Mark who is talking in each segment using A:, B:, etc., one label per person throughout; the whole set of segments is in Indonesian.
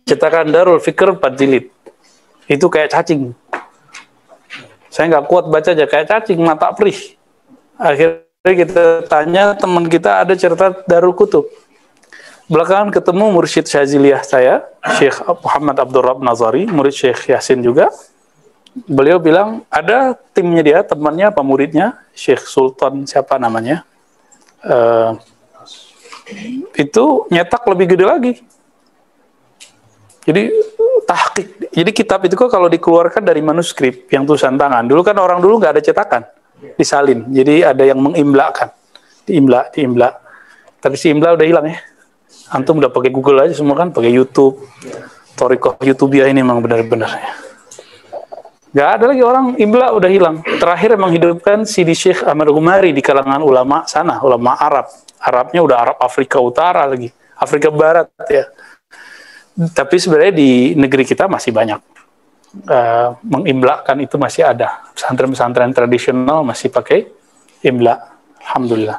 A: cetakan Darul Fikr 4 jilid. Itu kayak cacing. Saya nggak kuat baca aja, kayak cacing, mata perih. Akhirnya kita tanya teman kita, ada cerita Darul Kutub. Belakangan ketemu mursyid Syaziliyah saya, Syekh Muhammad Abdul Rabb Nazari, murid Syekh Yasin juga. Beliau bilang, ada timnya dia, temannya, muridnya, Syekh Sultan, siapa namanya, itu nyetak lebih gede lagi. Jadi tahqiq. Jadi kitab itu kok kalau dikeluarkan dari manuskrip yang tulisan tangan. Dulu kan orang dulu nggak ada cetakan, disalin. Jadi ada yang mengimlakan, diimla. Tapi si imla udah hilang ya. Antum udah pakai Google aja semua kan, pakai YouTube. Thoriqah YouTubiah ini memang benar-benar ya. Nggak ada lagi orang imla, udah hilang. Terakhir emang hidupkan Sidi Syekh Ahmad Ghumari di kalangan ulama sana, ulama Arab. Arabnya udah Arab Afrika Utara lagi, Afrika Barat ya. Tapi sebenarnya di negeri kita masih banyak mengimlakan, itu masih ada. Pesantren-pesantren tradisional masih pakai imla, alhamdulillah.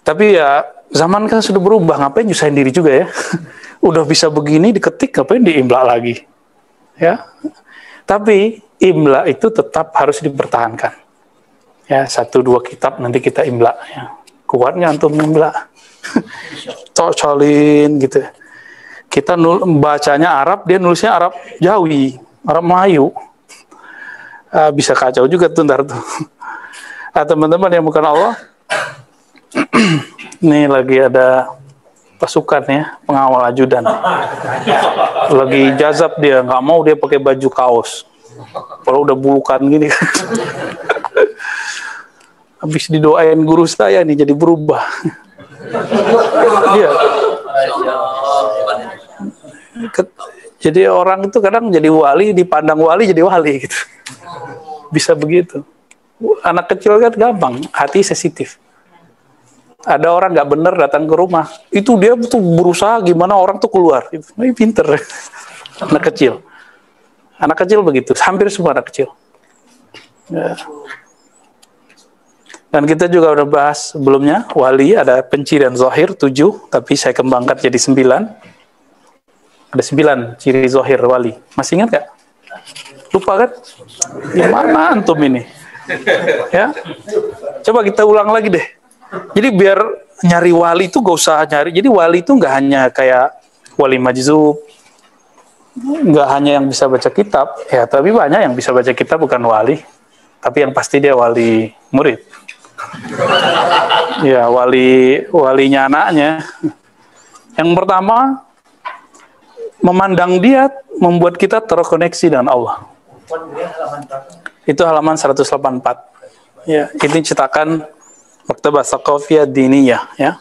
A: Tapi ya zaman kan sudah berubah, ngapain nyusahin diri juga ya. Udah bisa begini diketik, ngapain diimla lagi ya. Tapi imla itu tetap harus dipertahankan ya. 1-2 kitab nanti kita imla ya. Kuatnya antum imla cocolin gitu. Kita bacanya Arab, dia nulisnya Arab Jawi, Arab Melayu. Bisa kacau juga tuh ntar tuh. Teman-teman yang bukan Allah, ini lagi ada pasukan ya, pengawal ajudan. Lagi jazab dia, nggak mau dia pakai baju kaos. Kalau udah bulukan gini kan. Habis didoain guru saya nih jadi berubah. Iya. Jadi orang itu kadang jadi wali, dipandang wali jadi wali gitu. Bisa begitu. Anak kecil kan gampang, hati sensitif. Ada orang nggak bener datang ke rumah, itu dia tuh berusaha gimana orang tuh keluar. Ini pinter. Anak kecil begitu, hampir semua anak kecil. Ya. Dan kita juga udah bahas sebelumnya, wali ada pencirian zahir 7, tapi saya kembangkan jadi 9. Ada 9 ciri zahir wali. Masih ingat gak? Lupa kan? Gimana antum ini? Ya, coba kita ulang lagi deh. Jadi biar nyari wali itu gak usah nyari. Jadi wali itu gak hanya kayak wali majzub, gak hanya yang bisa baca kitab, ya, tapi banyak yang bisa baca kitab bukan wali. Tapi yang pasti dia wali murid. Ya, walinya anaknya. Yang pertama, memandang dia membuat kita terkoneksi dengan Allah. Itu halaman 184. Ya, ini cetakan Maktabah Tsaqafiyah Diniyah ya.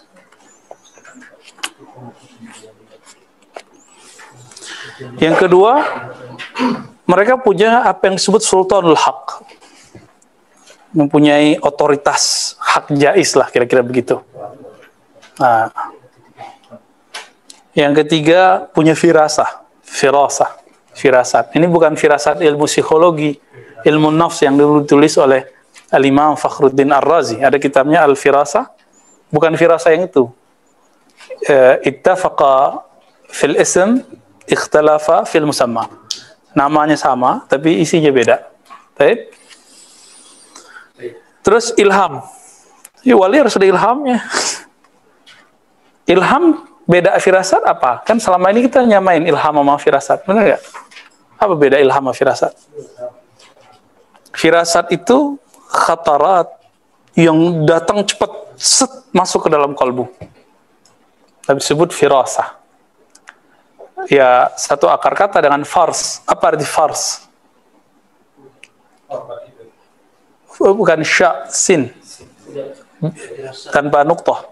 A: Yang kedua, mereka punya apa yang disebut Sultanul Haq. Mempunyai otoritas hak jais lah, kira-kira begitu. Nah, yang ketiga punya firasat. Ini bukan firasat ilmu psikologi, ilmu nafs yang ditulis oleh Al-Imam Fakhruddin Ar-Razi. Ada kitabnya Al-Firasah. Bukan firasah yang itu. Ittafaqa fil ism, ikhtalafa fil musamma. Namanya sama, tapi isinya beda. Baik. Terus ilham. Ya, wali harus ada ilhamnya. Ilham beda firasat apa? Kan selama ini kita nyamain ilham sama firasat. Benar nggak? Apa beda ilham sama firasat? Firasat itu khatarat yang datang cepat, set, masuk ke dalam kalbu. Tapi disebut firasah. Ya, satu akar kata dengan fars. Apa arti fars? Bukan sya, sin. Tanpa nuktah.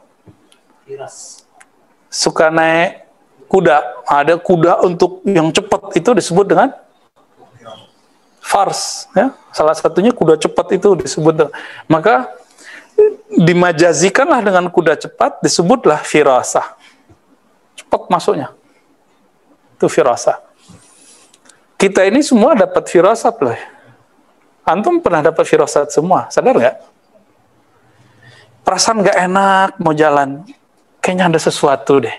A: Suka naik kuda. Ada kuda untuk yang cepat, itu disebut dengan fars. Ya? Salah satunya kuda cepat itu disebut. Maka dimajazikanlah dengan kuda cepat, disebutlah firasah. Cepat masuknya. Itu firasah. Kita ini semua dapat firasat loh. Antum pernah dapat firasat semua, sadar nggak? Perasaan nggak enak mau jalan, kayaknya ada sesuatu deh.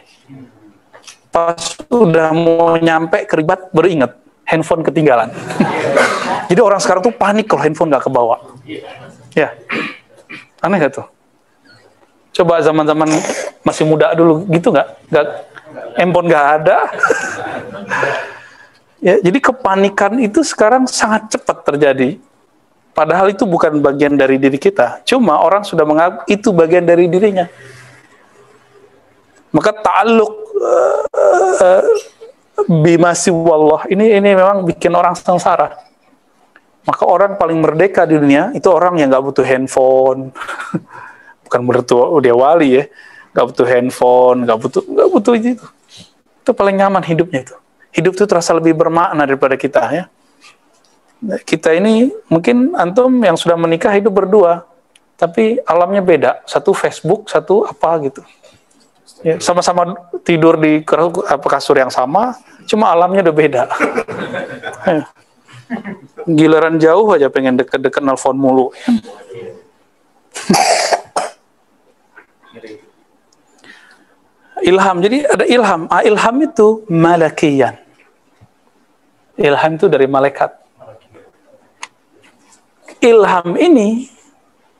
A: Pas udah mau nyampe keribat baru ingat handphone ketinggalan. Jadi orang sekarang tuh panik kalau handphone nggak kebawa. Ya, aneh gak tuh? Coba zaman-zaman masih muda dulu gitu nggak handphone nggak ada. Ya, jadi kepanikan itu sekarang sangat cepat terjadi. Padahal itu bukan bagian dari diri kita. Cuma orang sudah menganggap itu bagian dari dirinya. Maka ta'alluq bimasi wallah ini memang bikin orang sengsara. Maka orang paling merdeka di dunia itu orang yang nggak butuh handphone. Bukan berarti dia wali ya. Nggak butuh handphone, nggak butuh itu. Itu paling nyaman hidupnya itu. Hidup itu terasa lebih bermakna daripada kita ya. Kita ini mungkin antum yang sudah menikah hidup berdua, tapi alamnya beda. Satu Facebook, satu apa gitu. Ya, sama-sama tidur di kasur yang sama, cuma alamnya udah beda. Ya. Giliran jauh aja pengen deket-deket nelfon mulu. Ilham, jadi ada ilham. Ilham itu malakiyan. Ilham itu dari malaikat. Ilham ini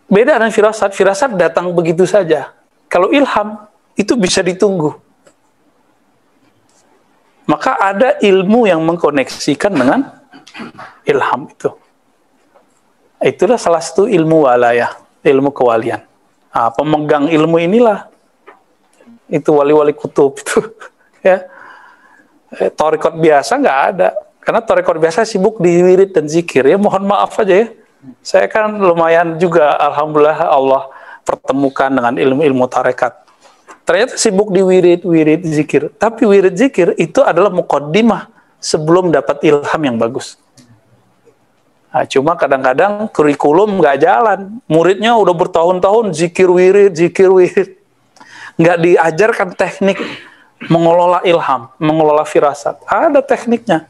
A: beda dengan firasat. Firasat datang begitu saja. Kalau ilham itu bisa ditunggu. Maka ada ilmu yang mengkoneksikan dengan ilham itu. Itulah salah satu ilmu walayah, ilmu kewalian. Nah, pemegang ilmu inilah itu wali-wali kutub itu. Ya, tarekat biasa nggak ada. Karena tarekat biasa sibuk di wirid dan zikir. Ya mohon maaf aja ya. Saya kan lumayan juga, alhamdulillah Allah pertemukan dengan ilmu-ilmu tarekat. Ternyata sibuk di wirid zikir. Tapi wirid zikir itu adalah muqaddimah sebelum dapat ilham yang bagus. Nah, cuma kadang-kadang kurikulum nggak jalan. Muridnya udah bertahun-tahun zikir wirid. Nggak diajarkan teknik mengelola ilham, mengelola firasat. Ada tekniknya.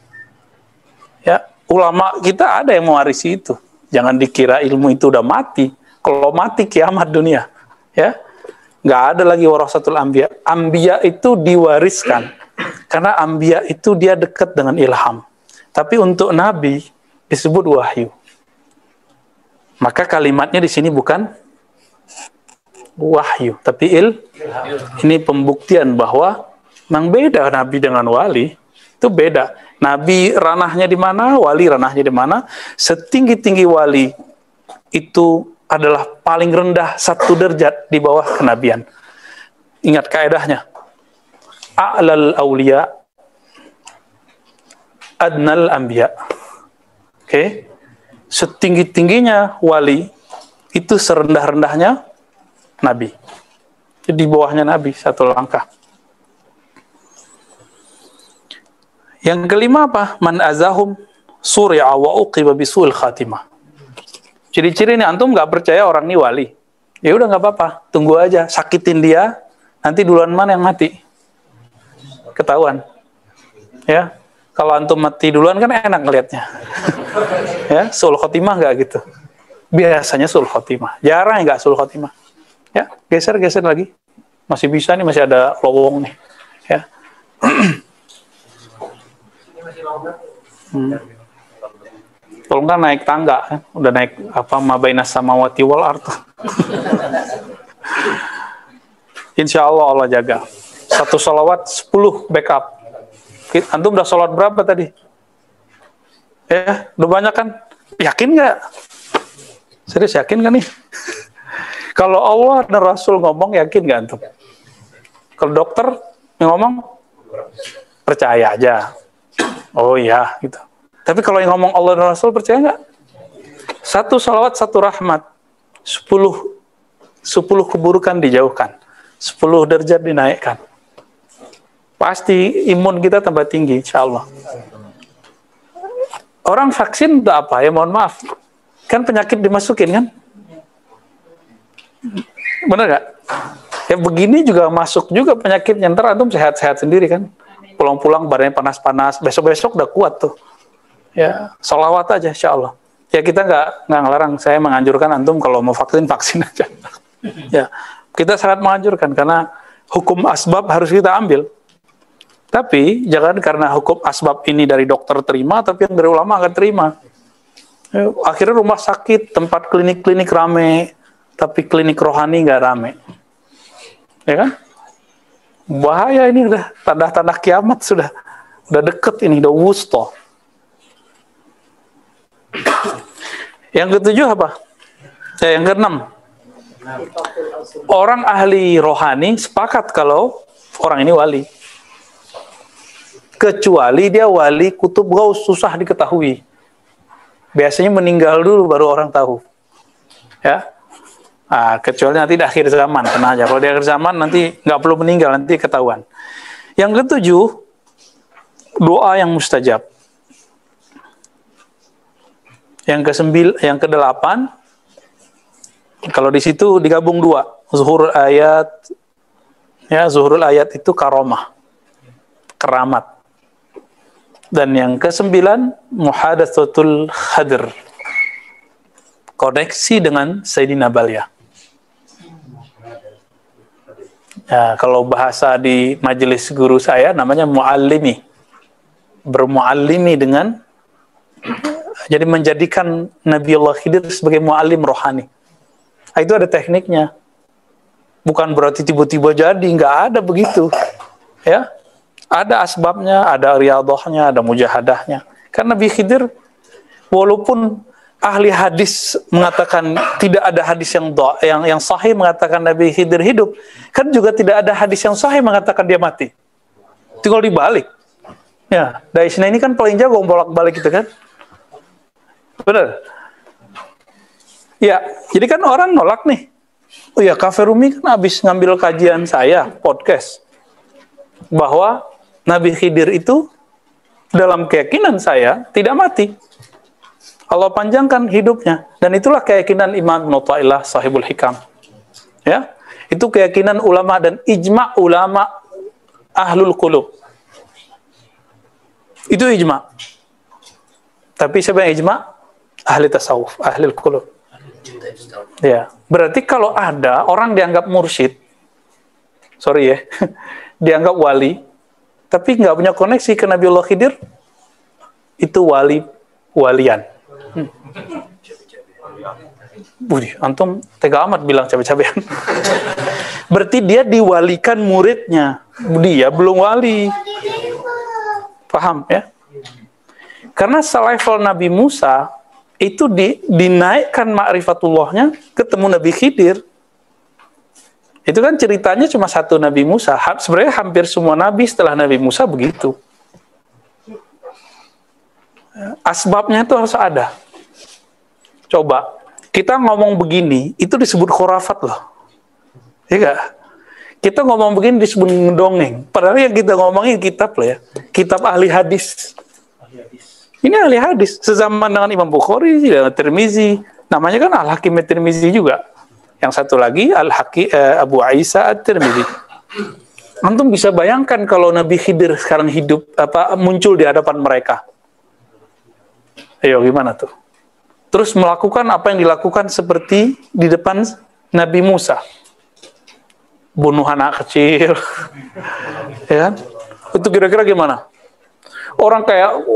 A: Ya, ulama kita ada yang mewarisi itu. Jangan dikira ilmu itu udah mati. Kalau mati kiamat dunia. Ya, nggak ada lagi warasatul anbiya. Anbiya itu diwariskan. Karena anbiya itu dia dekat dengan ilham. Tapi untuk nabi disebut wahyu. Maka kalimatnya di sini bukan wahyu, tapi ini pembuktian bahwa memang beda nabi dengan wali. Itu beda. Nabi ranahnya di mana, wali ranahnya di mana. Setinggi-tinggi wali itu adalah paling rendah satu derajat di bawah kenabian. Ingat kaedahnya. A'lal awliya adnal anbiya. Oke. Setinggi-tingginya wali itu serendah-rendahnya nabi. Jadi di bawahnya nabi satu langkah. Yang kelima apa? Man azahum surya wa uqiba bisu'il khatimah. Ciri-ciri ini antum nggak percaya orang ini wali. Ya udah nggak apa-apa, tunggu aja, sakitin dia, nanti duluan mana yang mati. Ketahuan. Ya. Kalau antum mati duluan kan enak ngelihatnya. Ya, su'ul khotimah nggak gitu. Biasanya su'ul khotimah. Jarang nggak su'ul khotimah. Ya, geser lagi. Masih bisa nih, masih ada lowong nih. Ya. Kalau nggak naik tangga, kan? Udah naik apa mabainas samawati wal ardh. Insya Allah Allah jaga. Satu sholawat 10 backup. Antum udah sholat berapa tadi? Ya, udah banyak kan? Yakin nggak? Serius yakin nggak nih? Kalau Allah dan Rasul ngomong, yakin nggak antum? Kalau dokter yang ngomong, percaya aja. Oh iya, gitu. Tapi kalau yang ngomong Allah dan Rasul, percaya nggak? Satu salawat, satu rahmat. 10 keburukan dijauhkan. 10 derajat dinaikkan. Pasti imun kita tambah tinggi, insya Allah. Orang vaksin udah apa? Ya mohon maaf. Kan penyakit dimasukin kan? Bener nggak? Ya begini juga masuk juga penyakitnya. Ntar antum sehat-sehat sendiri kan? Pulang-pulang badannya panas-panas, besok-besok udah kuat tuh. Ya, sholawat aja insya Allah. Ya kita nggak ngelarang, saya menganjurkan antum kalau mau vaksin aja. Ya, kita sangat menganjurkan karena hukum asbab harus kita ambil. Tapi jangan karena hukum asbab ini dari dokter terima, tapi yang dari ulama nggak terima. Akhirnya rumah sakit, tempat klinik-klinik rame, tapi klinik rohani nggak rame. Ya kan? Bahaya ini, udah tanda-tanda kiamat sudah deket ini, udah wusta. Yang ketujuh apa? Yang keenam. Orang ahli rohani sepakat kalau orang ini wali. Kecuali dia wali kutub gaus, susah diketahui. Biasanya meninggal dulu baru orang tahu. Ya. Nah, kecuali nanti di akhir zaman, tenang aja. Kalau di akhir zaman nanti nggak perlu meninggal, nanti ketahuan. Yang ketujuh, doa yang mustajab. Yang kedelapan, kalau di situ digabung dua, zuhurul ayat, ya zuhurul ayat itu karomah, keramat. Dan yang kesembilan, muhadatsatul khadr, koneksi dengan Sayyidina Balya. Ya, kalau bahasa di majelis guru saya namanya muallimi, bermuallimi dengan, jadi menjadikan Nabiullah Khidir sebagai muallim rohani. Nah, itu ada tekniknya. Bukan berarti tiba-tiba jadi, nggak ada begitu. Ya, ada asbabnya, ada riyadhahnya, ada mujahadahnya. Karena Nabi Khidir, walaupun ahli hadis mengatakan tidak ada hadis yang sahih mengatakan Nabi Khidir hidup, kan juga tidak ada hadis yang sahih mengatakan dia mati. Tinggal dibalik. Ya, Daisna ini kan paling jago bolak-balik gitu kan. Benar. Ya, jadi kan orang nolak nih. Oh ya, Cafe Rumi kan habis ngambil kajian saya, podcast, bahwa Nabi Khidir itu dalam keyakinan saya tidak mati. Allah panjangkan hidupnya, dan itulah keyakinan Imam Ibnu Athaillah Sahibul Hikam. Ya, itu keyakinan ulama dan ijma ulama ahlul qulub. Itu ijma. Tapi siapa yang ijma? Ahli tasawuf, ahli qulub. Ya, berarti kalau ada orang dianggap mursyid, sorry ya, dianggap wali, tapi nggak punya koneksi ke Nabiullah Khidir, itu walian. Budi, antum tega amat bilang cabe-cabean. Berarti dia diwalikan muridnya, dia belum wali. Paham ya? Karena selevel Nabi Musa itu dinaikkan ma'rifatullahnya ketemu Nabi Khidir. Itu kan ceritanya cuma satu Nabi Musa. Sebenarnya hampir semua Nabi setelah Nabi Musa begitu. Asbabnya itu harus ada. Coba, kita ngomong begini, itu disebut khurafat loh. Iya gak? Kita ngomong begini disebut ngedongeng. Padahal yang kita ngomongin kitab loh ya. Kitab ahli hadis. Ini ahli hadis. Sezaman dengan Imam Bukhari, dengan Tirmizi. Namanya kan Al-Hakim Tirmizi juga. Yang satu lagi Al-Hakim Abu Isa At-Tirmizi. Antum bisa bayangkan kalau Nabi Khidir sekarang hidup, muncul di hadapan mereka. Ayo gimana tuh? Terus melakukan apa yang dilakukan seperti di depan Nabi Musa. Bunuh anak kecil. Ya kan? Itu kira-kira gimana? Orang kayak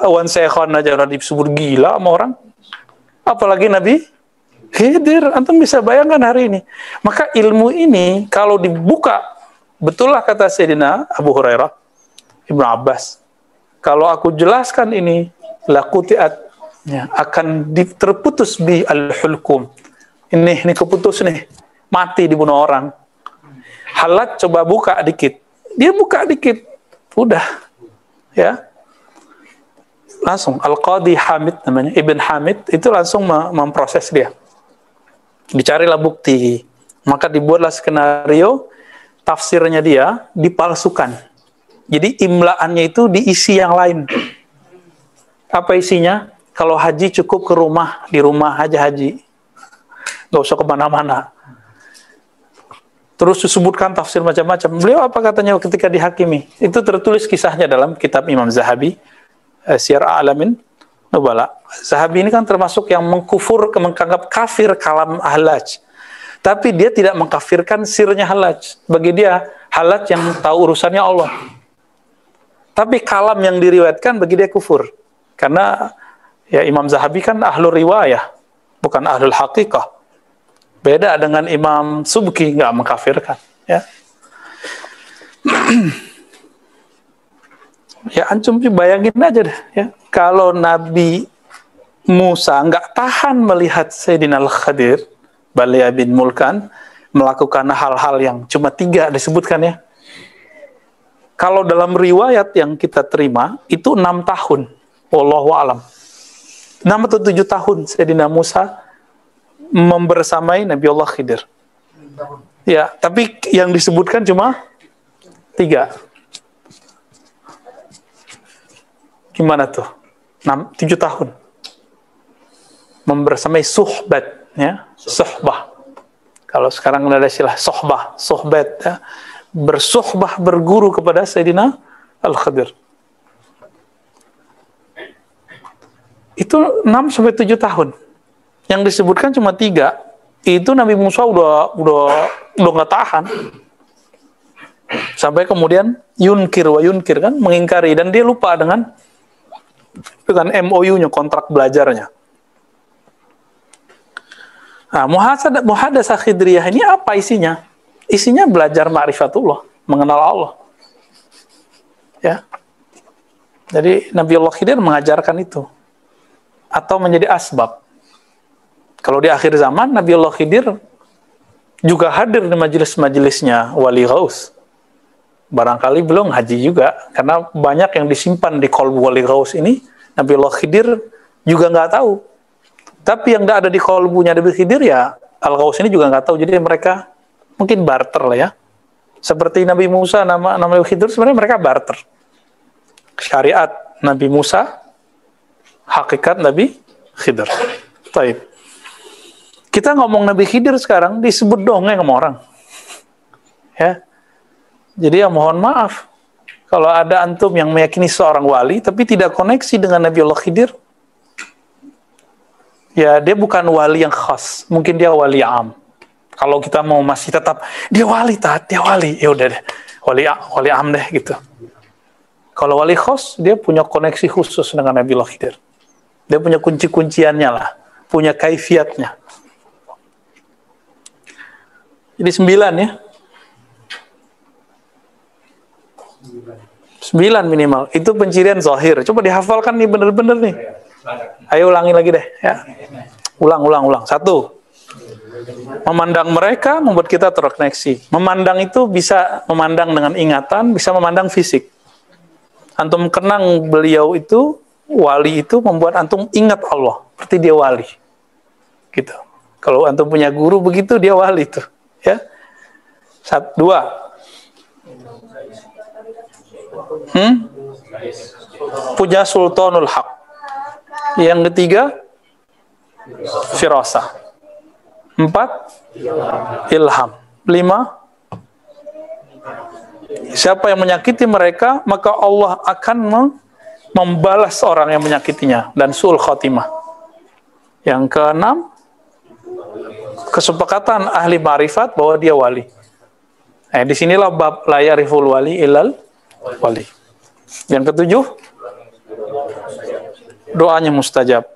A: Wan Sekhan aja udah disebut gila sama orang. Apalagi Nabi Khidir, antum bisa bayangkan hari ini. Maka ilmu ini kalau dibuka, betullah kata Sayyidina Abu Hurairah, Ibnu Abbas, kalau aku jelaskan ini, laqutiat, ya, akan terputus bi al-hulkum. Ini keputus nih, mati dibunuh orang. Halat coba buka dikit. Dia buka dikit. Udah. Ya. Langsung Al-Qadhi Hamid namanya, Ibn Hamid itu langsung memproses dia. Dicarilah bukti. Maka dibuatlah skenario, tafsirnya dia dipalsukan. Jadi imlaannya itu diisi yang lain. Apa isinya? Kalau haji cukup ke rumah, di rumah aja haji. Nggak usah kemana-mana. Terus disebutkan tafsir macam-macam. Beliau apa katanya ketika dihakimi? Itu tertulis kisahnya dalam kitab Imam Zahabi, Syiar A'lamin Nubala. Zahabi ini kan termasuk yang menganggap kafir kalam Hallaj. Tapi dia tidak mengkafirkan sirnya Hallaj. Bagi dia, Hallaj yang tahu urusannya Allah. Tapi kalam yang diriwayatkan bagi dia kufur. Karena ya Imam Zahabi kan ahlul riwayah, bukan ahlul haqiqah. Beda dengan Imam Subki, nggak mengkafirkan. Ya, ya antum bayangin aja deh. Ya, kalau Nabi Musa nggak tahan melihat Sayyidina Al-Khadir, Baliyah bin Mulkan, melakukan hal-hal yang cuma 3 disebutkan ya. Kalau dalam riwayat yang kita terima, itu 6 tahun. Wallahu alam. 6 atau 7 tahun Sayyidina Musa membersamai Nabi Allah Khidir. Ya, tapi yang disebutkan cuma 3. Gimana tuh? 7 tahun. Membersamai suhbat, ya, suhbah. Kalau sekarang ada istilah sohbah, sohbat, ya. Bersuhbah, berguru kepada Sayyidina Al-Khadir. Itu 6-7 tahun. Yang disebutkan cuma 3. Itu Nabi Musa udah nggak tahan. Sampai kemudian yunkir kan, mengingkari, dan dia lupa dengan MOU-nya, kontrak belajarnya. Nah, muhadasah khidriyah ini apa isinya? Isinya belajar ma'rifatullah, mengenal Allah. Ya. Jadi Nabi Allah Khidir mengajarkan itu. Atau menjadi asbab. Kalau di akhir zaman, Nabi Allah Khidir juga hadir di majelis-majelisnya Wali Ghaus. Barangkali belum haji juga, karena banyak yang disimpan di kolbu Wali Ghaus ini, Nabi Allah Khidir juga nggak tahu. Tapi yang nggak ada di kolbunya Nabi Khidir, ya Al-Ghaus ini juga nggak tahu. Jadi mereka mungkin barter lah ya. Seperti Nabi Musa, nama Nabi Khidir, sebenarnya mereka barter. Syariat Nabi Musa, hakikat Nabi Khidir. Baik. Kita ngomong Nabi Khidir sekarang disebut dongeng sama orang. Ya. Jadi ya mohon maaf kalau ada antum yang meyakini seorang wali tapi tidak koneksi dengan Nabi Allah Khidir, ya dia bukan wali yang khas, mungkin dia wali am. Kalau kita mau masih tetap dia wali, ya udah deh, wali am deh gitu. Kalau wali khas, dia punya koneksi khusus dengan Nabi Allah Khidir. Dia punya kunci-kunciannya lah, punya kaifiatnya. Jadi 9 ya. 9 minimal. Itu pencirian zahir. Coba dihafalkan nih bener-bener nih. Ayo ulangi lagi deh ya. Ulang. 1. Memandang mereka membuat kita terkoneksi. Memandang itu bisa memandang dengan ingatan, bisa memandang fisik. Antum kenang beliau itu, wali itu membuat antum ingat Allah, seperti dia wali. Gitu. Kalau antum punya guru begitu, dia wali tuh, ya. 2. Punya sultanul haq. Yang ketiga, firasah. 4, ilham. 5, siapa yang menyakiti mereka, maka Allah akan membalas orang yang menyakitinya, dan su'ul khatimah. Yang ke-6, kesepakatan ahli ma'rifat bahwa dia wali. Disinilah bab la yariful wali ilal wali. Yang ke-7, doanya mustajab.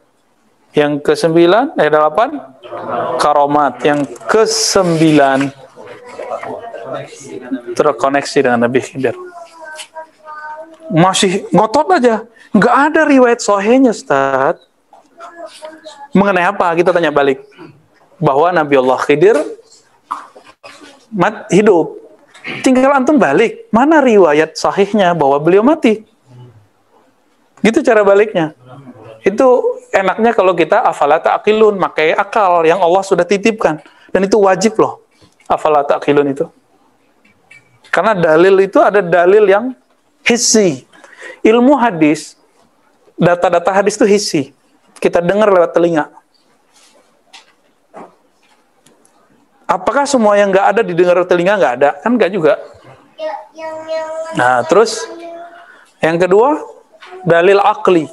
A: Yang ke-9, 8, karomat. Yang ke-9, terkoneksi dengan Nabi Khidir. Masih ngotot aja, nggak ada riwayat sahihnya, Ustaz. Mengenai apa? Kita tanya balik. Bahwa Nabi Allah Khidir hidup. Tinggal antum balik, mana riwayat sahihnya bahwa beliau mati? Gitu cara baliknya. Itu enaknya kalau kita afala ta'qilun, pakai akal yang Allah sudah titipkan. Dan itu wajib loh, afala ta'qilun itu. Karena dalil itu ada dalil yang hissi. Ilmu hadis, data-data hadis itu hissi. Kita dengar lewat telinga. Apakah semua yang nggak ada didengar lewat telinga? Nggak ada. Kan nggak juga. Nah, terus yang kedua, dalil akli.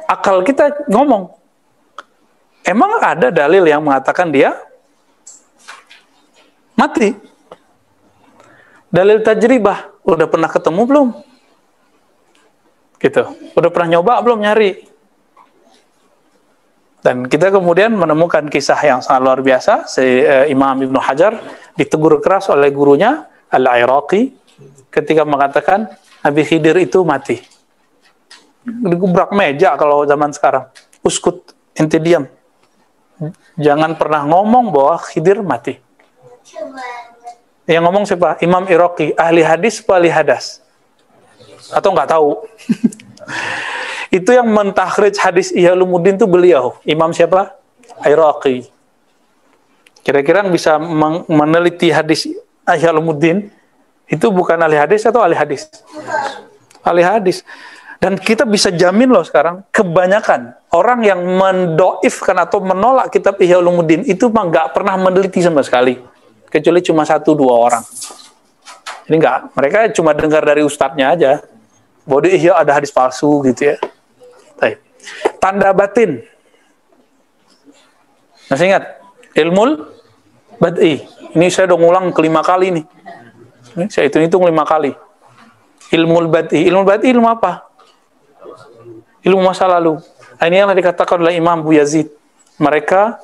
A: Akal kita ngomong. Emang ada dalil yang mengatakan dia mati? Dalil tajribah, udah pernah ketemu belum? Gitu. Udah pernah nyoba belum nyari? Dan kita kemudian menemukan kisah yang sangat luar biasa. Imam Ibnu Hajar ditegur keras oleh gurunya Al-Iraqi ketika mengatakan Nabi Khidir itu mati. Digubrak meja kalau zaman sekarang. Uskut, ente diam. Jangan pernah ngomong bahwa Khidir mati. Yang ngomong siapa? Imam Iraqi, ahli hadis apa ahli hadas? Atau nggak tahu? Itu yang mentakhrij hadis Ihya Ulumuddin itu beliau. Imam siapa? Iraqi. Kira-kira yang bisa meneliti hadis Ihya Ulumuddin itu bukan ahli hadis atau ahli hadis? Ahli hadis. Dan kita bisa jamin loh sekarang, kebanyakan orang yang mendoifkan atau menolak kitab Ihya Ulumuddin itu mah nggak pernah meneliti sama sekali. Kecuali cuma 1-2 orang. Jadi nggak, mereka cuma dengar dari ustadznya aja. Bahwa di Ihya ada hadis palsu gitu ya. Baik. Tanda batin. Masih ingat? Ilmul bad'i. Ini saya udah ngulang ke-5 kali nih. Ini saya hitung 5 kali. Ilmul bad'i. Ilmul bad'i ilmu apa? Ilmu masa lalu. Ini yang dikatakan oleh Imam Bu Yazid. Mereka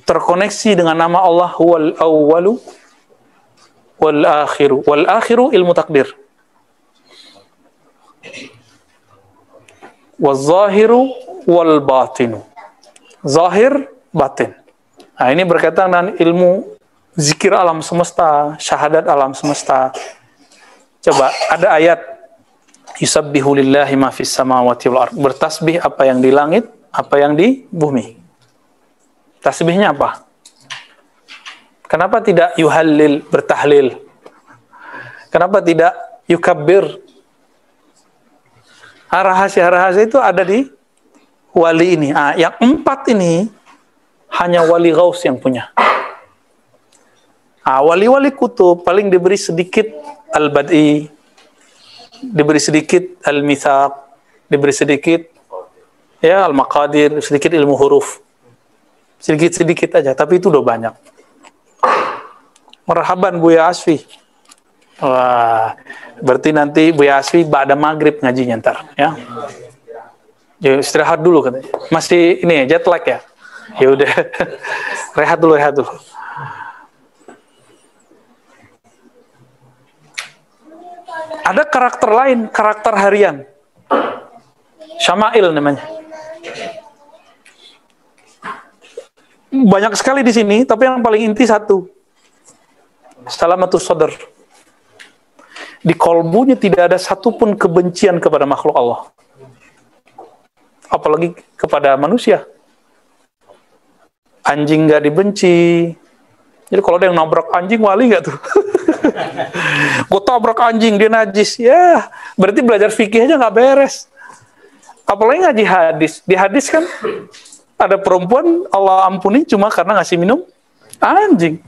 A: terkoneksi dengan nama Allah wal awwalu wal akhiru. Wal akhiru ilmu takdir. Wal zahiru wal batinu. Zahir, batin. Nah, ini berkaitan dengan ilmu zikir alam semesta, syahadat alam semesta. Coba, ada ayat yusabbihu lillahi ma fis samawati wal ardh. Bertasbih apa yang di langit, apa yang di bumi. Tasbihnya apa? Kenapa tidak yuhallil, bertahlil? Kenapa tidak yukabbir? Rahasia-rahasia itu ada di wali ini. Yang 4 ini hanya wali Ghaus yang punya. Wali-wali kutub paling diberi sedikit al-bad'i, diberi sedikit al-mithaq, diberi sedikit ya al-maqadir, sedikit ilmu huruf. Sedikit-sedikit aja, tapi itu udah banyak. Marhaban Buya Asfi. Wah, berarti nanti Buya Asfi ba'da maghrib ngajinya ntar, ya. Ya istirahat dulu katanya. Masih ini jet lag ya. Ya udah. rehat dulu. Ada karakter lain, karakter harian. Syama'il namanya. Banyak sekali di sini, tapi yang paling inti 1. Salamatus sadr. Di kolbunya tidak ada satupun kebencian kepada makhluk Allah. Apalagi kepada manusia. Anjing nggak dibenci. Jadi kalau ada yang nabrak anjing, wali nggak tuh? Gue tabrak anjing, dia najis. Ya, berarti belajar fikih aja nggak beres. Apalagi ngaji hadis. Di hadis kan ada perempuan Allah ampuni cuma karena ngasih minum anjing.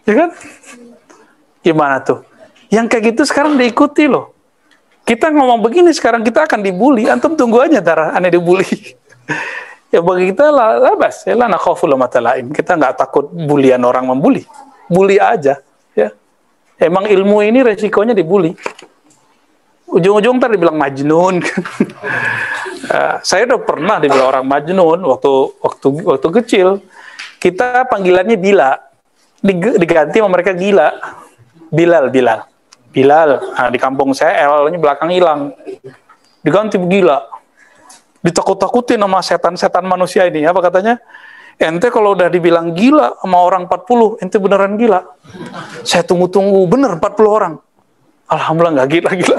A: Ya kan? Gimana tuh? Yang kayak gitu sekarang diikuti loh. Kita ngomong begini sekarang kita akan dibully. Antum tunggu aja ntar aneh dibully. Ya bagi kita labas. Ya la nakhafu lamata laim. Kita nggak takut bulian orang membuli. Bully aja. Ya. Emang ilmu ini resikonya dibully. Ujung-ujung ntar dibilang majnun. Saya udah pernah dibilang orang majnun waktu kecil. Kita panggilannya Bila. Diganti sama mereka gila. Bilal. Nah, di kampung saya L-nya belakang hilang. Diganti gila. Ditakut-takutin sama setan-setan manusia ini. Apa katanya? Ente kalau udah dibilang gila sama orang 40, ente beneran gila. Saya tunggu-tunggu, bener 40 orang. Alhamdulillah nggak gila-gila.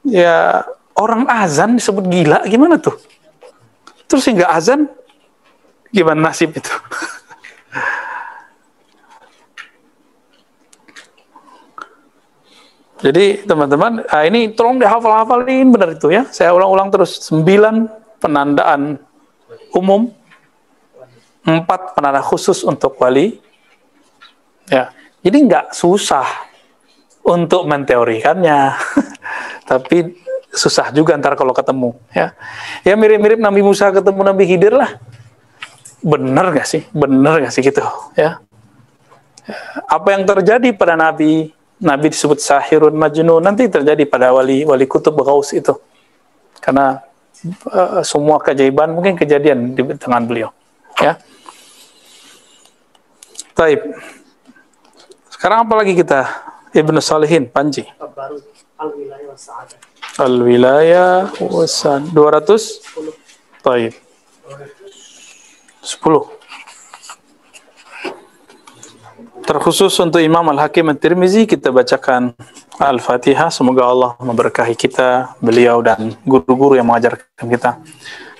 A: Ya, orang azan disebut gila, gimana tuh? Terus nggak azan, gimana nasib itu? Jadi teman-teman, ini tolong dihafal-hafalin benar itu ya. Saya ulang-ulang terus. 9 penandaan umum, 4 penanda khusus untuk wali. Ya, jadi nggak susah untuk menteorikannya, tapi susah juga ntar kalau ketemu. Ya, ya mirip-mirip Nabi Musa ketemu Nabi Khidir lah. Bener nggak sih? Bener nggak sih gitu? Ya. Apa yang terjadi pada Nabi Nabi disebut sahirun majnun, nanti terjadi pada wali kutub ghaus itu. Karena semua keajaiban mungkin kejadian di tangan beliau. Ya. Taib. Sekarang apa lagi kita? Ibnu Salihin, Panji. Al-Wilayah Wasan 200. Taib. 10. Terkhusus untuk Imam Al-Hakim At-Tirmizi kita bacakan Al-Fatihah. Semoga Allah memberkahi kita, beliau dan guru-guru yang mengajarkan kita.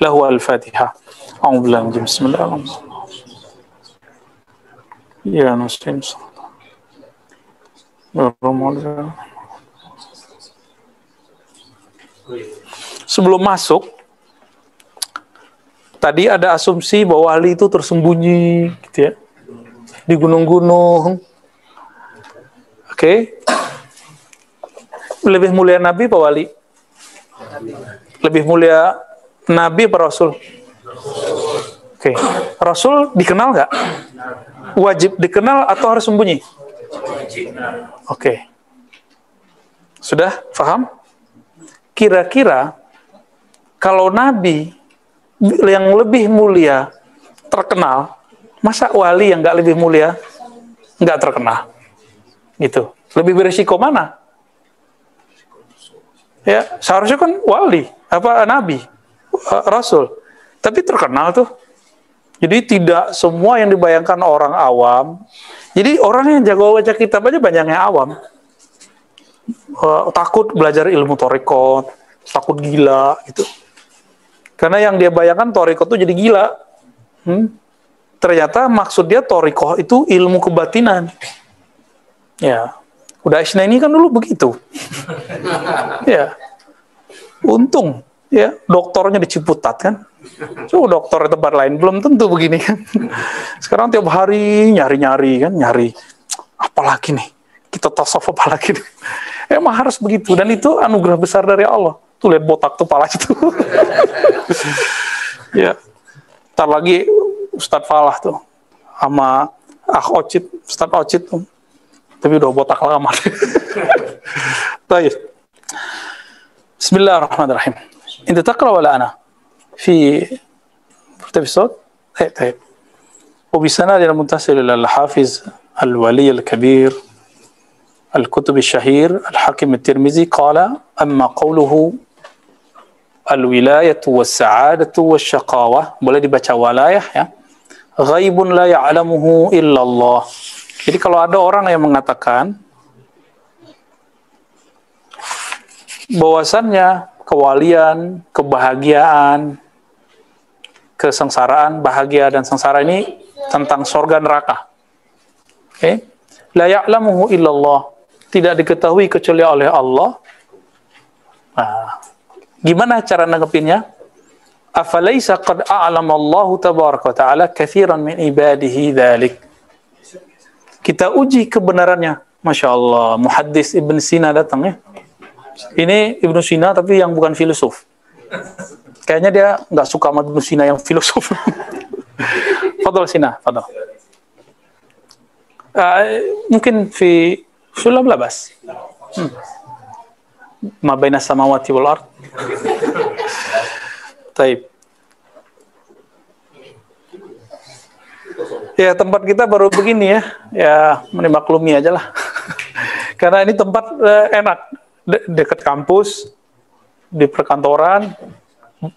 A: Lahu Al-Fatihah. A'udzubillahi Bismillahirrahmanirrahim. Ya Muslim. Sebelum masuk, tadi ada asumsi bahwa wali itu tersembunyi, gitu ya, di gunung-gunung. Oke. Lebih mulia Nabi apa wali? Lebih mulia Nabi apa Rasul? Oke. Rasul dikenal nggak? Wajib dikenal atau harus sembunyi? Oke. Sudah paham? Kira-kira kalau Nabi yang lebih mulia terkenal, masa wali yang nggak lebih mulia nggak terkenal? Gitu. Lebih berisiko mana? Ya, seharusnya kan wali, apa Nabi, Rasul. Tapi terkenal tuh. Jadi tidak semua yang dibayangkan orang awam. Jadi orang yang jago baca kitab aja banyak yang awam. Takut belajar ilmu thariqat, takut gila gitu. Karena yang dia bayangkan thariqat itu jadi gila. Ternyata maksud dia thariqah itu ilmu kebatinan. Ya, udah Isnaini kan dulu begitu. Ya, untung ya doktornya di Ciputat kan. So dokter di tempat lain belum tentu begini kan. Sekarang tiap hari nyari-nyari kan, nyari apalagi nih, kita tasawuf apalagi nih. Emang harus begitu, dan itu anugerah besar dari Allah. Tuh lihat botak tuh pala itu. Ya, ntar lagi Ustadz Falah tuh sama Ocit, Ustadz Ocit tuh, tapi udah botak lama. Baik. Bismillahirrahmanirrahim. Inta taqra wala ana في episode طيب وبسند المتصل إلى الحافظ الولي الكبير الكتب الشهير الحاكم الترمذي قال أما قوله الولاية والسعادة والشقاوة boleh dibaca walayah ya, ghaibun la ya'lamuhu illallah. Jadi kalau ada orang yang mengatakan bahwasannya kewalian, kebahagiaan, kesengsaraan, bahagia dan sengsara ini tentang surga neraka. Oke. La ya'lamuhu illallah. Tidak diketahui kecuali oleh Allah. Nah, gimana cara nanggepinnya? Afalaisa qad a'lama Allah tabaraka wa ta'ala katsiran min ibadihi dzalik. Kita uji kebenarannya. Masya Allah, muhaddis Ibn Sina datang ya. Ini Ibn Sina tapi yang bukan filosof. Kayaknya dia nggak suka sama Ibn Sina yang filosof. Fadal Sina, fadal. Mungkin fi sulam labas. Ma baina samawati wal ard. Taib. Ya, tempat kita baru begini ya. Ya, menimaklumi aja lah. Karena ini tempat enak. Dekat kampus, di perkantoran,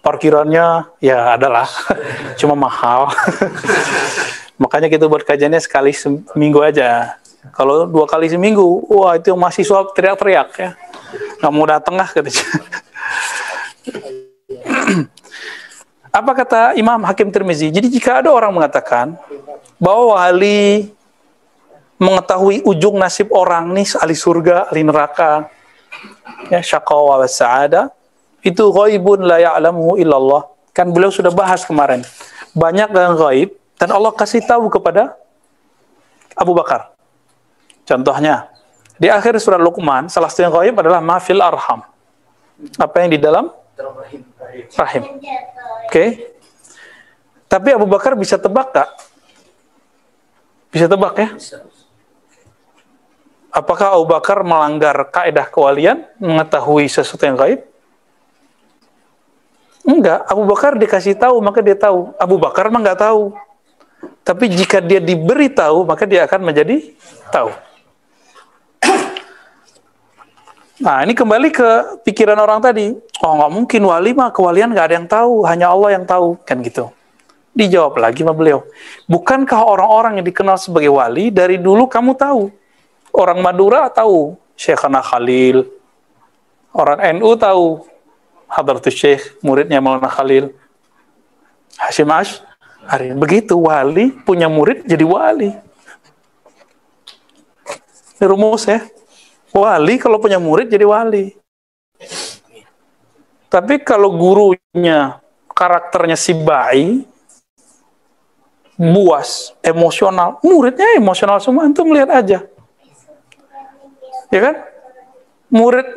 A: parkirannya ya adalah cuma mahal. Makanya kita buat kajiannya sekali seminggu aja. Kalau 2 kali seminggu, wah itu mahasiswa teriak-teriak ya. Nggak mau datang lah katanya. Apa kata Imam Hakim Tirmizi? Jadi jika ada orang mengatakan bahwa wali mengetahui ujung nasib orang nih, ahli surga, ahli neraka, ya, syaqawa wa sa'ada, itu ghaibun la ya'lamuhu illallah. Kan beliau sudah bahas kemarin. Banyak yang ghaib dan Allah kasih tahu kepada Abu Bakar. Contohnya, di akhir surat Luqman, salah satu yang ghaib adalah ma fil arham. Apa yang di dalam rahim. Oke. Tapi Abu Bakar bisa tebak tak? Bisa tebak ya? Apakah Abu Bakar melanggar kaidah kewalian, mengetahui sesuatu yang gaib? Enggak, Abu Bakar dikasih tahu, maka dia tahu. Abu Bakar mah nggak tahu. Tapi jika dia diberi tahu, maka dia akan menjadi tahu. Nah, ini kembali ke pikiran orang tadi. Oh, nggak mungkin, wali mah kewalian nggak ada yang tahu, hanya Allah yang tahu, kan gitu. Dijawab lagi sama beliau, bukankah orang-orang yang dikenal sebagai wali dari dulu kamu tahu? Orang Madura tahu Syekhana Khalil, orang NU tahu Hadratus Syekh, muridnya Maulana Khalil, Hasyim Asy'ari. Begitu wali punya murid jadi wali. Ini rumus ya. Wali kalau punya murid jadi wali. Tapi kalau gurunya karakternya si bayi, buas, emosional, muridnya emosional semua, antum lihat aja. Ya kan?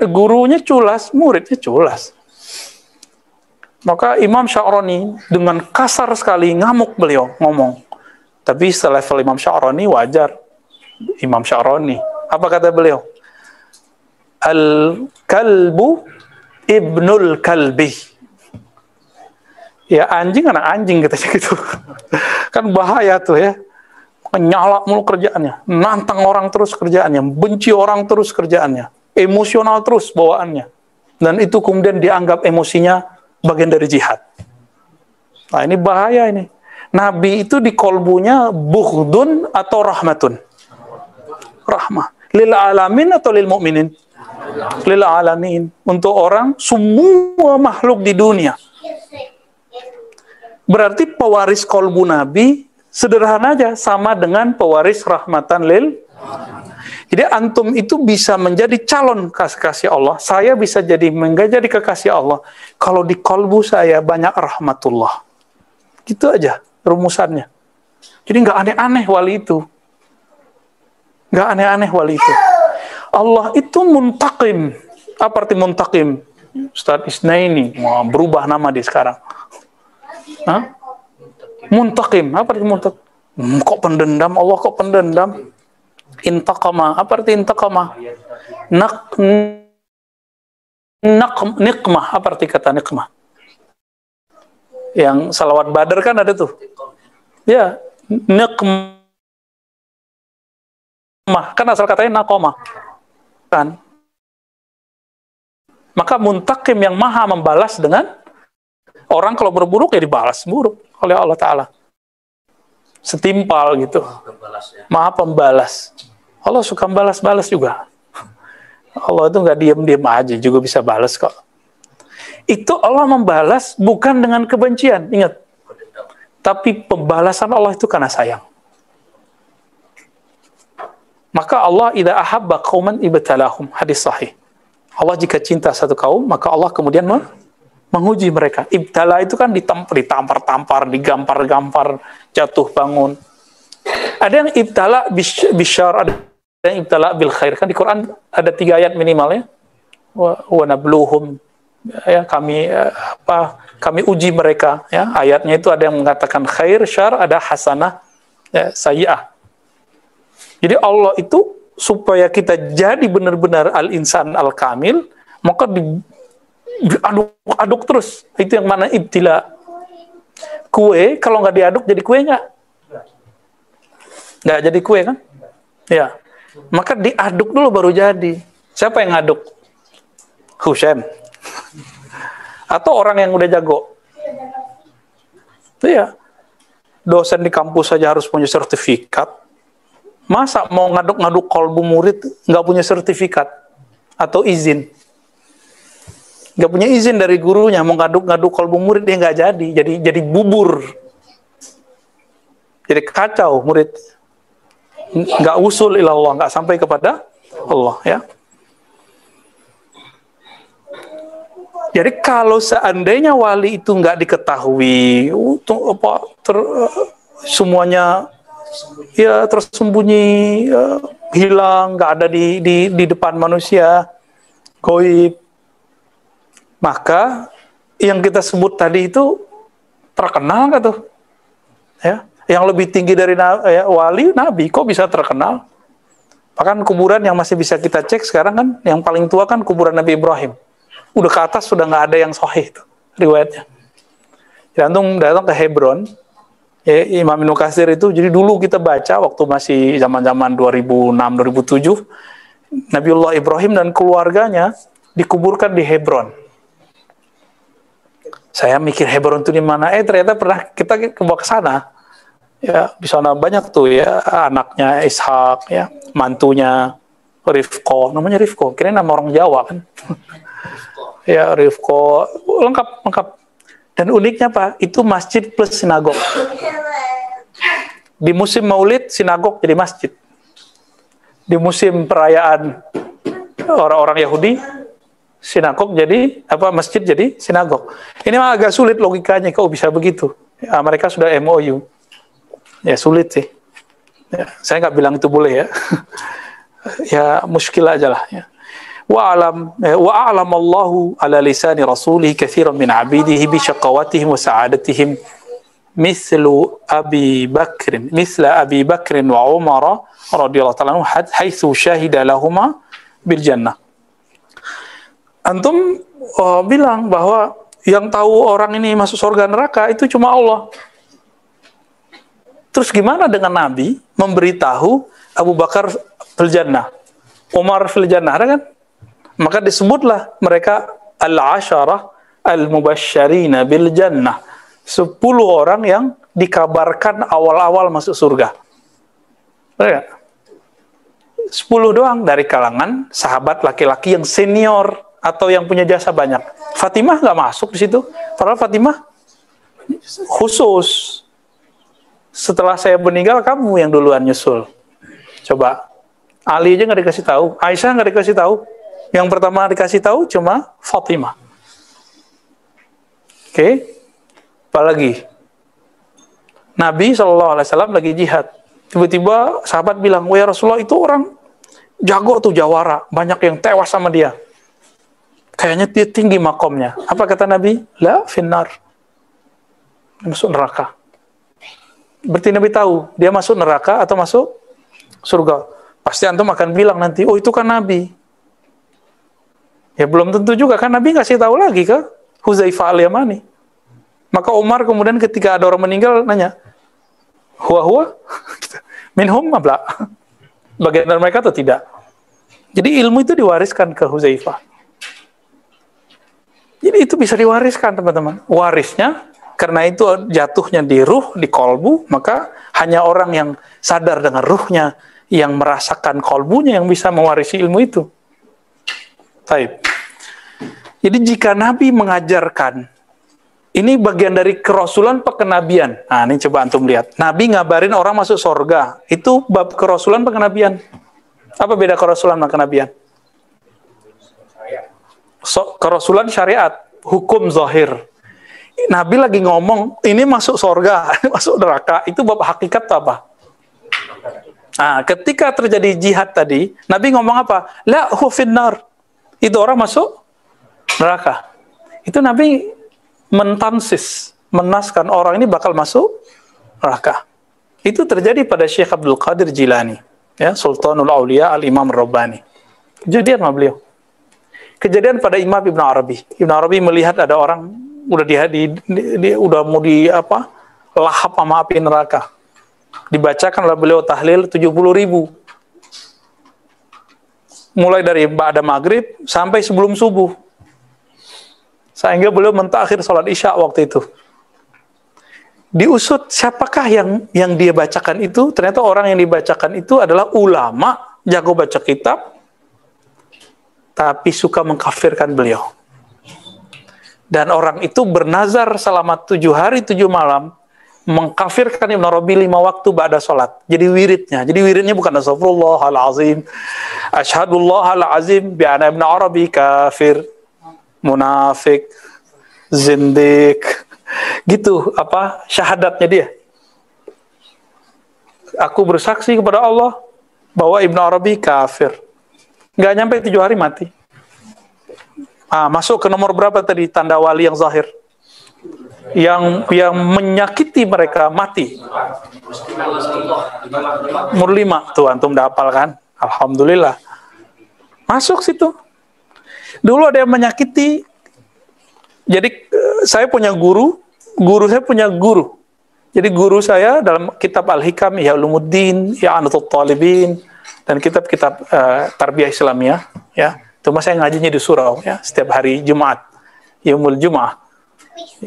A: Gurunya culas, muridnya culas. Maka Imam Sya'rani dengan kasar sekali ngamuk beliau ngomong. Tapi selevel Imam Sya'rani wajar. Imam Sya'rani, apa kata beliau? Al-kalbu ibnul kalbi. Ya anjing anak anjing katanya gitu. Kan bahaya tuh ya. Nyala mulu kerjaannya, nantang orang terus kerjaannya, benci orang terus kerjaannya, emosional terus bawaannya. Dan itu kemudian dianggap emosinya bagian dari jihad. Nah, ini bahaya ini. Nabi itu di kolbunya bughdun atau rahmatun? Rahmah. Lil alamin atau lil mu'minin? Lil alamin. Untuk orang, semua makhluk di dunia. Berarti pewaris kolbu Nabi sederhana aja, sama dengan pewaris rahmatan lil. Jadi antum itu bisa menjadi calon kekasih Allah. Saya bisa menjadi kekasih Allah kalau di kolbu saya banyak rahmatullah. Gitu aja rumusannya. Jadi nggak aneh-aneh wali itu. Nggak aneh-aneh wali itu. Allah itu muntaqim. Apa arti muntaqim? Ustaz Isnaini, berubah nama dia sekarang. Hah? Muntaqim, apa arti muntaqim? Kok pendendam? Allah kok pendendam? Intaqama, apa arti intaqama? Nikmah, apa arti kata nikmah? Yang salawat Badar kan ada tuh. Ya, nikmah. Kan asal katanya naqamah. Kan? Maka muntaqim yang maha membalas dengan orang kalau berburuk ya dibalas buruk oleh Allah Ta'ala. Setimpal gitu. Maha pembalas. Allah suka balas-balas juga. Allah itu nggak diam-diam aja, juga bisa balas kok. Itu Allah membalas bukan dengan kebencian, ingat. Tapi pembalasan Allah itu karena sayang. Maka Allah idza ahabba qauman ibtalahum, hadis sahih. Allah jika cinta satu kaum, maka Allah kemudian menguji mereka. Ibtala itu kan ditampar-tampar, digampar-gampar, jatuh bangun. Ada yang ibtala bisyar, ada yang ibtala bil khair. Kan di Quran ada 3 ayat minimal ya. Wa nabluhum, ya, kami uji mereka ya. Ayatnya itu ada yang mengatakan khair, syar, ada hasanah, ya, sayyi'ah. Jadi Allah itu supaya kita jadi benar-benar al-insan al-kamil, maka diaduk terus. Itu yang mana ibtila. Kue kalau nggak diaduk jadi kue nggak jadi kue kan? Ya. Maka diaduk dulu baru jadi. Siapa yang ngaduk? Husain. Atau orang yang udah jago? Iya. Dosen di kampus saja harus punya sertifikat. Masa mau ngaduk-ngaduk kolbu murid nggak punya sertifikat atau izin? Nggak punya izin dari gurunya, mau ngaduk-ngaduk kolbu murid dia nggak jadi bubur, jadi kacau murid, nggak usul ilallah, nggak sampai kepada Allah ya. Jadi kalau seandainya wali itu nggak diketahui, semuanya ya tersembunyi, hilang, nggak ada di depan manusia, goib, maka yang kita sebut tadi itu terkenal nggak tuh? Ya, yang lebih tinggi dari wali, nabi, kok bisa terkenal? Bahkan kuburan yang masih bisa kita cek sekarang kan, yang paling tua kan kuburan Nabi Ibrahim. Udah ke atas sudah nggak ada yang sahih itu riwayatnya. Jantung datang ke Hebron, ya, Imam Ibnu Katsir itu. Jadi dulu kita baca waktu masih zaman-zaman 2006-2007, Nabiullah Ibrahim dan keluarganya dikuburkan di Hebron. Saya mikir Hebron itu di mana? Ternyata pernah kita bawa ke sana. Ya, di sana banyak tuh ya, anaknya Ishak, ya, mantunya Rifko, namanya Rifko, kira nama orang Jawa kan. Ya, Rifko, lengkap. Dan uniknya Pak, itu masjid plus sinagog. Di musim Maulid, sinagog jadi masjid. Di musim perayaan orang-orang Yahudi, sinagog jadi masjid jadi sinagog. Ini mah agak sulit logikanya, kok bisa begitu. Ya, mereka sudah MOU. Ya sulit sih. Ya, saya nggak bilang itu boleh ya. Ya muskil aja lah. Ya. Wa a'lam Allahu ala lisani rasulih katsiran min 'abidihi bi syaqawatihim wa sa'adatihim misla Abi Bakr wa Umar radhiyallahu ta'ala anhu haitsu syahida lahumā bil jannah. Antum bilang bahwa yang tahu orang ini masuk surga neraka itu cuma Allah. Terus gimana dengan Nabi memberitahu Abu Bakar fil jannah, Umar fil jannah, ada kan? Maka disebutlah mereka al-asyarah al-mubasysyirina bil jannah. 10 orang yang dikabarkan awal-awal masuk surga. Ada 10 doang dari kalangan sahabat laki-laki yang senior atau yang punya jasa banyak. Fatimah nggak masuk di situ. Padahal Fatimah khusus. Setelah saya meninggal, kamu yang duluan nyusul. Coba. Ali aja nggak dikasih tahu. Aisyah nggak dikasih tahu. Yang pertama dikasih tahu cuma Fatimah. Oke. Apalagi? Nabi SAW lagi jihad. Tiba-tiba sahabat bilang, wah ya Rasulullah, itu orang jago tuh jawara. Banyak yang tewas sama dia. Kayaknya dia tinggi makomnya. Apa kata Nabi? La finnar. Masuk neraka. Berarti Nabi tahu dia masuk neraka atau masuk surga. Pasti antum akan bilang nanti, oh itu kan Nabi. Ya belum tentu juga kan, Nabi ngasih tahu lagi ke Huzaifah al-Yamani. Maka Umar kemudian ketika ada orang meninggal nanya, huwa minhum mabla. Bagian dari mereka atau tidak? Jadi ilmu itu diwariskan ke Huzaifah. Jadi itu bisa diwariskan teman-teman. Warisnya karena itu jatuhnya di ruh, di kolbu, maka hanya orang yang sadar dengan ruhnya, yang merasakan kolbunya yang bisa mewarisi ilmu itu. Baik. Jadi jika Nabi mengajarkan, ini bagian dari kerasulan kenabian. Nah ini coba antum lihat. Nabi ngabarin orang masuk surga. Itu bab kerasulan kenabian. Apa beda kerasulan sama kenabian? Kerasulan syariat, hukum zahir. Nabi lagi ngomong, ini masuk surga, masuk neraka, itu bab hakikat atau apa? Nah, ketika terjadi jihad tadi, Nabi ngomong apa? La hu finnar. Itu orang masuk neraka. Itu Nabi mentansis, menaskan orang ini bakal masuk neraka. Itu terjadi pada Syekh Abdul Qadir Jilani, ya, Sultanul Aulia Al-Imam Rabbani. Kejadian sama beliau. Kejadian pada Imam Ibn Arabi. Ibn Arabi melihat ada orang udah udah mau lahap sama api neraka. Dibacakan oleh beliau tahlil 70.000. Mulai dari ba'da maghrib sampai sebelum subuh. Sehingga beliau mentakhir sholat isya waktu itu. Diusut siapakah yang dia bacakan itu? Ternyata orang yang dibacakan itu adalah ulama, jago baca kitab, tapi suka mengkafirkan beliau. Dan orang itu bernazar selama 7 hari 7 malam mengkafirkan Ibn Arabi 5 waktu ba'da sholat. Jadi wiridnya. Jadi wiridnya bukan Astaghfirullahalazim, Asyhadullahal-azim bi'ana Ibn Arabi kafir, munafik, zindik. Gitu syahadatnya dia. Aku bersaksi kepada Allah bahwa Ibn Arabi kafir. Nggak nyampe 7 hari mati. Masuk ke nomor berapa tadi tanda wali yang zahir? Yang menyakiti mereka mati. Nomor 5 tuh antum udah hafal kan? Alhamdulillah. Masuk situ. Dulu ada yang menyakiti. Jadi saya punya guru saya punya guru. Jadi guru saya dalam kitab Al-Hikam, Ya Ulumuddin, Ya Anatul Talibin, dan kitab-kitab tarbiyah Islamiyah, ya. Cuma saya ngajinya di surau, ya, setiap hari Jumat, Yaumul Jumat.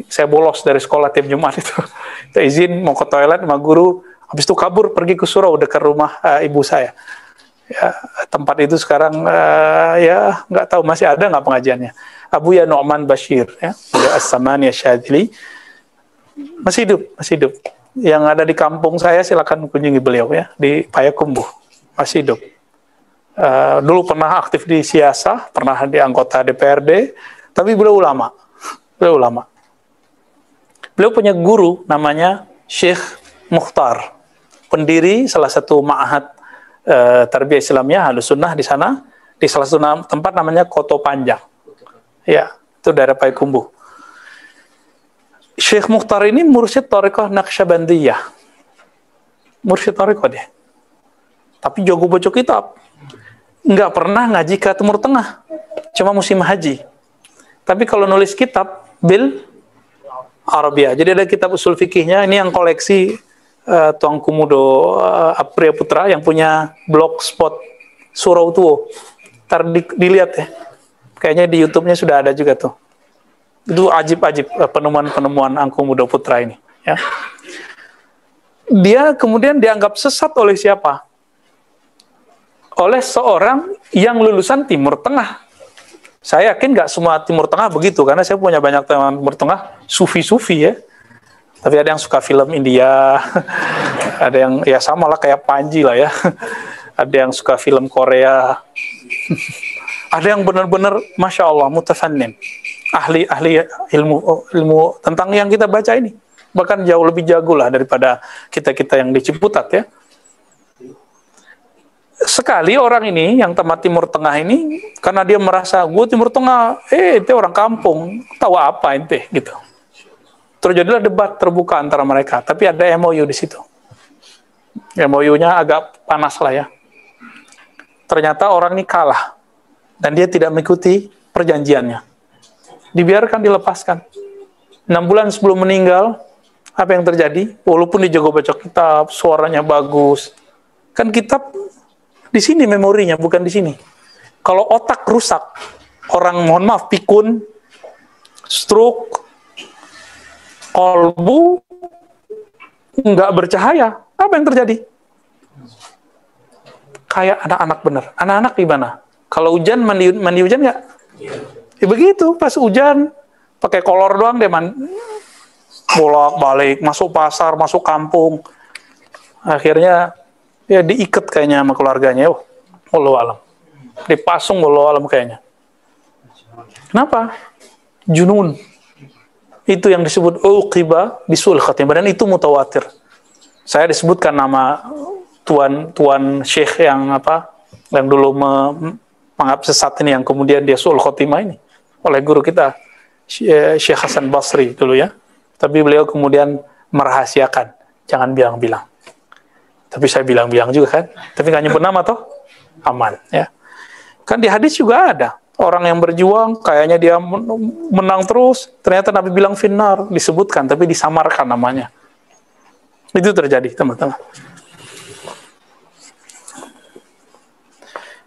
A: Saya bolos dari sekolah tiap Jumat itu. Saya izin mau ke toilet sama guru, habis itu kabur pergi ke surau dekat rumah ibu saya. Ya, tempat itu sekarang ya nggak tahu masih ada nggak pengajiannya. Abu Ya Nu'man Bashir, ya, As-Samani Asyadili, masih hidup. Yang ada di kampung saya silakan kunjungi beliau, ya, di Payakumbuh, masih hidup. Dulu pernah aktif di Siasah, pernah di anggota DPRD, tapi beliau ulama. Beliau punya guru namanya Syekh Mukhtar, pendiri salah satu ma'had tarbiyah Islamiyah Ahlus Sunnah di sana, di salah satu tempat namanya Koto Panjang. Ya, itu daerah Payakumbuh. Syekh Mukhtar ini mursyid Thariqah Naqsyabandiyah. Mursyid Thariqah dia. Tapi jago baca kitab. Nggak pernah ngaji ke Timur Tengah. Cuma musim haji. Tapi kalau nulis kitab, bil Arabia. Jadi ada kitab usul fikihnya, ini yang koleksi Tuang Kumudo Apriya Putra yang punya blogspot Surau Tuo. Ntar dilihat ya. Kayaknya di YouTube-nya sudah ada juga tuh. Itu ajib-ajib penemuan-penemuan Angku Muda Putra ini. Ya. Dia kemudian dianggap sesat oleh siapa? Oleh seorang yang lulusan Timur Tengah. Saya yakin nggak semua Timur Tengah begitu, karena saya punya banyak teman Timur Tengah, sufi-sufi ya. Tapi ada yang suka film India, ada yang ya sama lah kayak Panji lah ya. Ada yang suka film Korea. Ada yang benar-benar Masya Allah mutafannin, ahli ilmu tentang yang kita baca ini, bahkan jauh lebih jago lah daripada kita yang di Ciputat ya. Sekali orang ini yang teman Timur Tengah ini, karena dia merasa gue Timur Tengah, itu orang kampung, tahu apa ente gitu. Terjadilah debat terbuka antara mereka, tapi ada MOU di situ. MOU-nya agak panas lah ya. Ternyata orang ini kalah. Dan dia tidak mengikuti perjanjiannya. Dibiarkan dilepaskan. 6 bulan sebelum meninggal, apa yang terjadi? Walaupun dia jago baca kitab, suaranya bagus. Kan kitab di sini memorinya, bukan di sini. Kalau otak rusak, orang mohon maaf, pikun, stroke, kolbu, nggak bercahaya. Apa yang terjadi? Kayak anak-anak bener. Anak-anak di mana? Kalau hujan, mandi hujan nggak? Ya begitu, pas hujan, pakai kolor doang deh, bolak-balik, masuk pasar, masuk kampung. Akhirnya, ya diikat kayaknya sama keluarganya. Wallahu alam. Dipasung, wallahu alam kayaknya. Kenapa? Junun. Itu yang disebut uqiba bisul khatimah, dan itu mutawatir. Saya disebutkan nama tuan syekh yang dulu menganggap sesat ini, yang kemudian dia sul khotimah ini oleh guru kita Syekh Hasan Basri dulu ya. Tapi beliau kemudian merahasiakan, jangan bilang-bilang. Tapi saya bilang-bilang juga kan. Tapi nggak nyebut nama toh, aman ya. Kan di hadis juga ada orang yang berjuang, kayaknya dia menang terus, ternyata Nabi bilang finnar, disebutkan tapi disamarkan namanya. Itu terjadi teman-teman.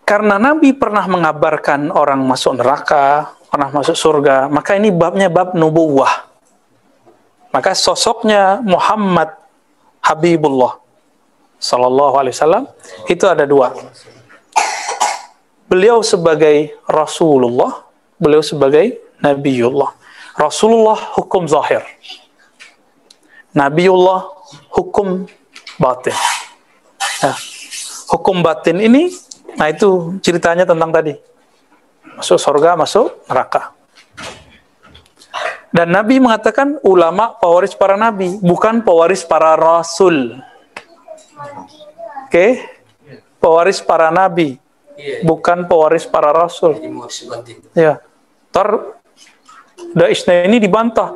A: Karena Nabi pernah mengabarkan orang masuk neraka, pernah masuk surga, maka ini babnya bab nubuwah. Maka sosoknya Muhammad Habibullah Sallallahu Alaihi Wasallam itu ada dua. Beliau sebagai Rasulullah, beliau sebagai Nabiullah. Rasulullah hukum zahir, Nabiullah hukum batin. Nah, hukum batin ini, nah itu ceritanya tentang tadi. Masuk surga, masuk neraka. Dan Nabi mengatakan ulama pewaris para nabi, bukan pewaris para rasul. Oke? Pewaris para nabi, bukan pewaris para rasul. Ya. Da Isna ini dibantah.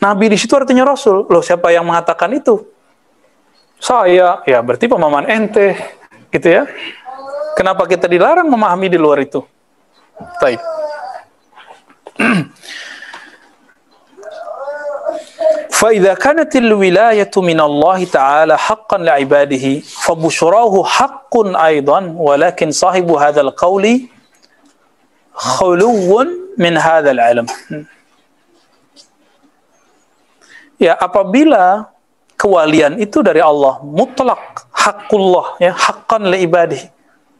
A: Nabi di situ artinya rasul. Loh, siapa yang mengatakan itu? Saya. Ya berarti pemahaman ente, gitu ya. Kenapa kita dilarang memahami di luar itu? Baik. فإذا كانت الولاية من الله تعالى حقا لعباده فبشراه حق أيضا ولكن صاحب هذا القول خلو من هذا العلم. Ya, apabila kewalian itu dari Allah mutlak, haqqullah, ya, haqqan li ibadihi,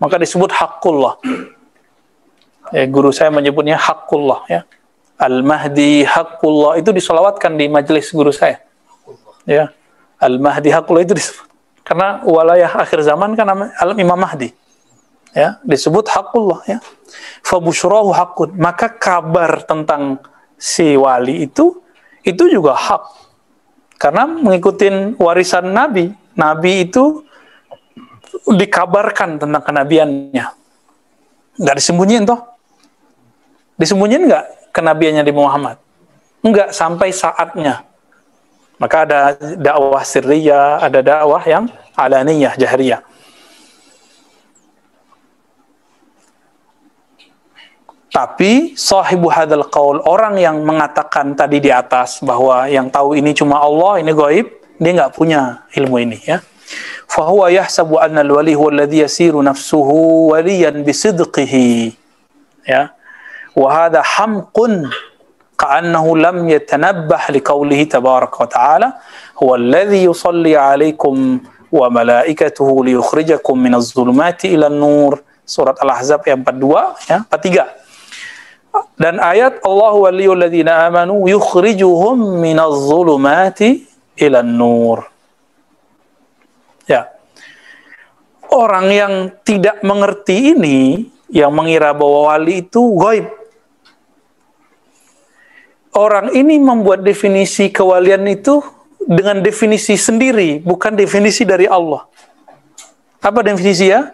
A: maka disebut haqqullah. Ya, guru saya menyebutnya haqqullah, ya. Al-Mahdi haqqullah, itu disolawatkan di majelis guru saya. Ya, Al-Mahdi haqqullah itu disebut. Karena walayah akhir zaman kan Imam Mahdi. Ya, disebut haqqullah, ya. Fa busyrahu haqqun, maka kabar tentang si wali itu juga hak. Karena mengikuti warisan Nabi. Nabi itu dikabarkan tentang kenabiannya. Nggak disembunyiin toh? Disembunyiin nggak kenabiannya di Muhammad? Enggak, sampai saatnya. Maka ada dakwah sirriyah, ada dakwah yang alaniyah, jahriyah. Tapi sahibu hadzal qaul, orang yang mengatakan tadi di atas bahwa yang tahu ini cuma Allah, ini gaib, dia nggak punya ilmu ini, ya. Fa huwa yahsabu anna al-wali huwa alladhi yasiru nafsuhu waliyan bisidqihi. Ya. Wa hadha hamqun ka'annahu lam yatanabbah liqaulihi tabaraka wa ta'ala huwa alladhi yusalli 'alaikum wa malaikatuhu liyukhrijakum minadh dhulumati ila an-nur. Surat Al-Ahzab ayat 42, ya, 43. Dan ayat Allahu waliyul ladzina amanu yukhrijuhum minadh dhulumati ila an-nur. Ya. Orang yang tidak mengerti ini, yang mengira bahwa wali itu gaib. Orang ini membuat definisi kewalian itu dengan definisi sendiri, bukan definisi dari Allah. Apa definisinya?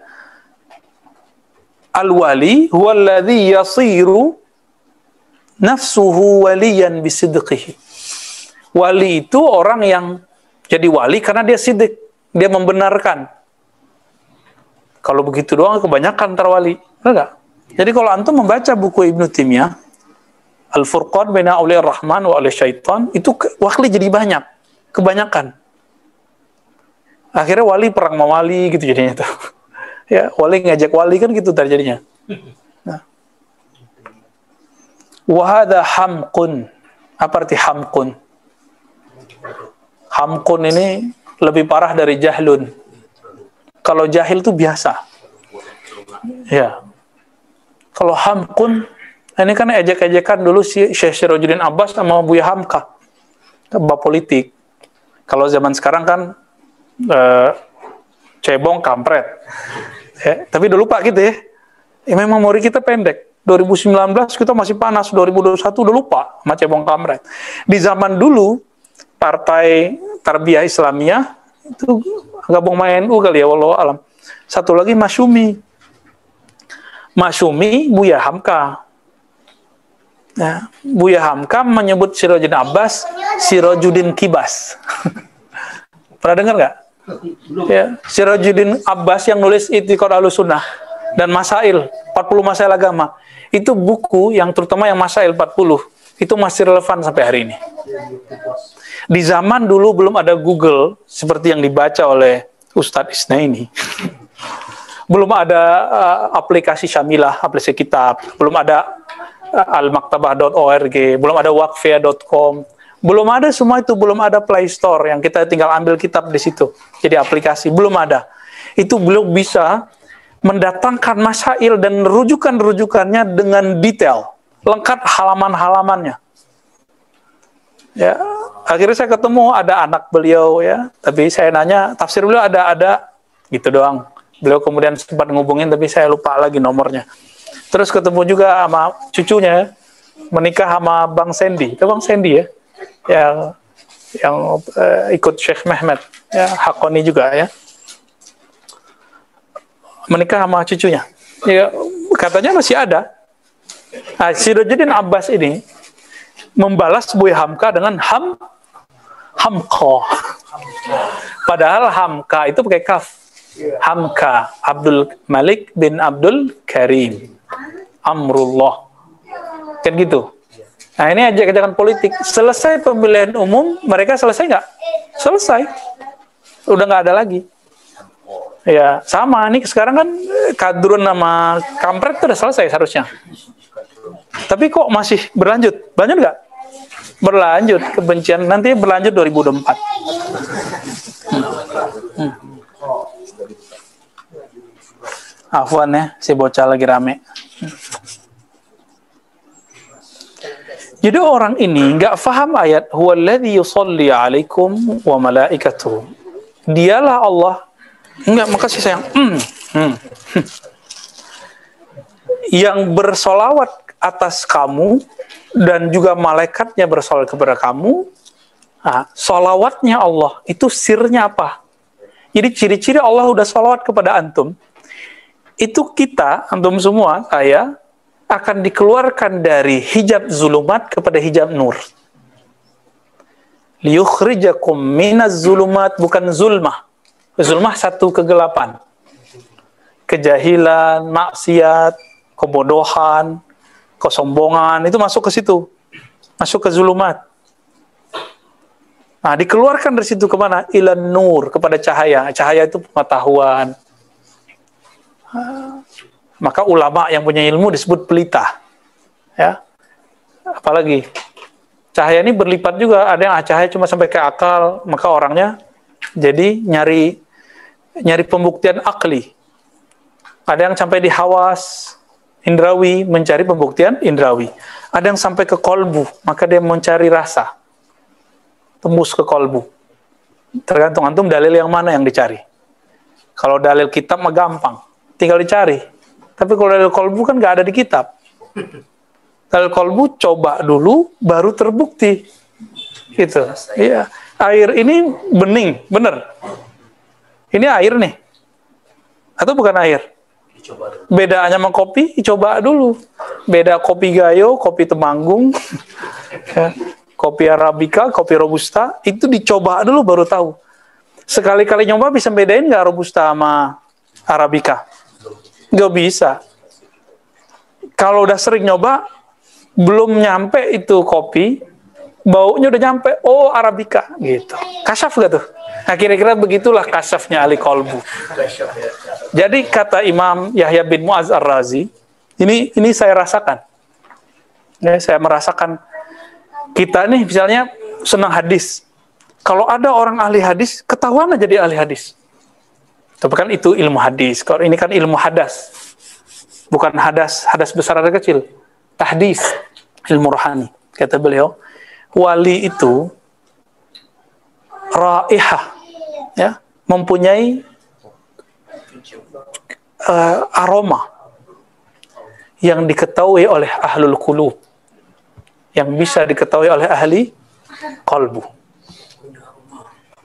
A: Al-wali huwa alladhi yasiru nafsuhu waliyan bisidqihi. Wali itu orang yang jadi wali karena dia sidq, dia membenarkan. Kalau begitu doang kebanyakan terwali, enggak? Jadi kalau antum membaca buku Ibnu Taimiyah, Al-Furqan baina Auliyar Rahman wa Auliyas Syaitan, itu wali jadi banyak, kebanyakan. Akhirnya wali perang sama wali gitu jadinya tuh. Ya, wali ngajak wali kan gitu terjadinya. Nah. Wa hadza hamqun. Apa arti hamqun? Hamqun ini lebih parah dari jahlun. Kalau jahil itu biasa. Ya. Kalau hamqun, ini kan ejek-ejekan dulu si Syekh Sirajuddin Abbas sama Buya Hamka. Bab politik. Kalau zaman sekarang kan cebong kampret. Ya, tapi udah lupa gitu ya. Memang memori kita pendek. 2019 kita masih panas, 2021 udah lupa sama cebong kampret. Di zaman dulu Partai Tarbiyah Islamiyah itu gabung sama NU kali ya, wallahu alam. Satu lagi Masyumi. Masyumi Buya Hamka. Ya, Buya Hamka menyebut Sirajuddin Abbas Sirajuddin Kibas. Pernah dengar nggak? Ya, Sirajuddin Abbas yang nulis I'tiqad Ahlussunnah dan Masail 40 masail agama. Itu buku yang terutama yang Masail 40 itu masih relevan sampai hari ini. Di zaman dulu belum ada Google seperti yang dibaca oleh Ustadz Isnaini. Belum ada aplikasi Syamilah, aplikasi kitab, belum ada almaktabah.org, belum ada waqfiyah.com, belum ada semua itu, belum ada Play Store yang kita tinggal ambil kitab di situ. Jadi aplikasi belum ada. Itu belum bisa mendatangkan masail dan rujukan-rujukannya dengan detail, lengkap halaman-halamannya. Ya, akhirnya saya ketemu ada anak beliau ya, tapi saya nanya tafsir beliau ada gitu doang. Beliau kemudian sempat ngubungin tapi saya lupa lagi nomornya. Terus ketemu juga sama cucunya menikah sama Bang Sandy. Itu Bang Sandy ya. Yang ikut Syekh Mehmet ya, Hakoni juga ya. Menikah sama cucunya. Ya, katanya masih ada. Nah, Sirajuddin Abbas ini membalas Buya Hamka dengan Hamqa. Padahal Hamka itu pakai kaf. Hamka Abdul Malik bin Abdul Karim Amrullah. Kan gitu. Nah ini ajakan politik. Selesai pemilihan umum, mereka selesai nggak? Selesai. Udah nggak ada lagi. Ya sama. Nih sekarang kan kadrun sama kampret itu udah selesai seharusnya. Tapi kok masih berlanjut? Berlanjut nggak? Berlanjut. Kebencian nanti berlanjut 2024. Afwan ya, si bocah lagi rame. Jadi orang ini nggak faham ayat huwallazi yusolli alaikum wa malaikatuh. Dialah Allah. Enggak, makasih sayang. Yang bersolawat atas kamu dan juga malaikatnya bersolawat kepada kamu. Nah, solawatnya Allah itu sirnya apa? Jadi ciri-ciri Allah udah solawat kepada antum. Itu kita, antum semua, saya akan dikeluarkan dari hijab zulumat kepada hijab nur. Liyukhrijakum minaz zulumat, bukan zulmah. Zulmah satu kegelapan. Kejahilan, maksiat, kebodohan, kesombongan, itu masuk ke situ. Masuk ke zulumat. Nah, dikeluarkan dari situ kemana? Ilan nur, kepada cahaya. Cahaya itu pengetahuan. Maka ulama yang punya ilmu disebut pelita. Ya. Apalagi cahaya ini berlipat juga, ada yang cahaya cuma sampai ke akal, maka orangnya jadi nyari pembuktian akli. Ada yang sampai di hawas indrawi, mencari pembuktian indrawi. Ada yang sampai ke kolbu, maka dia mencari rasa. Tembus ke kolbu. Tergantung antum dalil yang mana yang dicari. Kalau dalil kitab mah gampang, tinggal dicari. Tapi kalau dalil kolbu kan nggak ada di kitab. Dalil kolbu coba dulu, baru terbukti. Gitu. Iya. Air ini bening, bener. Ini air nih. Atau bukan air? Bedanya sama kopi, coba dulu. Beda kopi gayo, kopi temanggung, kopi arabica, kopi robusta, itu dicoba dulu baru tahu. Sekali-kali nyoba bisa bedain nggak robusta sama arabica? Nggak bisa. Kalau udah sering nyoba, belum nyampe itu kopi, baunya udah nyampe, oh arabica, gitu. Kasyaf gak tuh? Nah kira-kira begitulah kasyafnya ahli kolbu. Jadi kata Imam Yahya bin Mu'az Ar-Razi, ini saya rasakan. Ya, saya merasakan kita nih misalnya senang hadis. Kalau ada orang ahli hadis, ketahuan aja dia ahli hadis. Tapi kan itu ilmu hadis. Kalau ini kan ilmu hadas. Bukan hadas besar atau kecil. Tahdis, ilmu rohani. Kata beliau, wali itu raihah, ya, mempunyai aroma yang diketahui oleh ahlul qulub, yang bisa diketahui oleh ahli qalbu.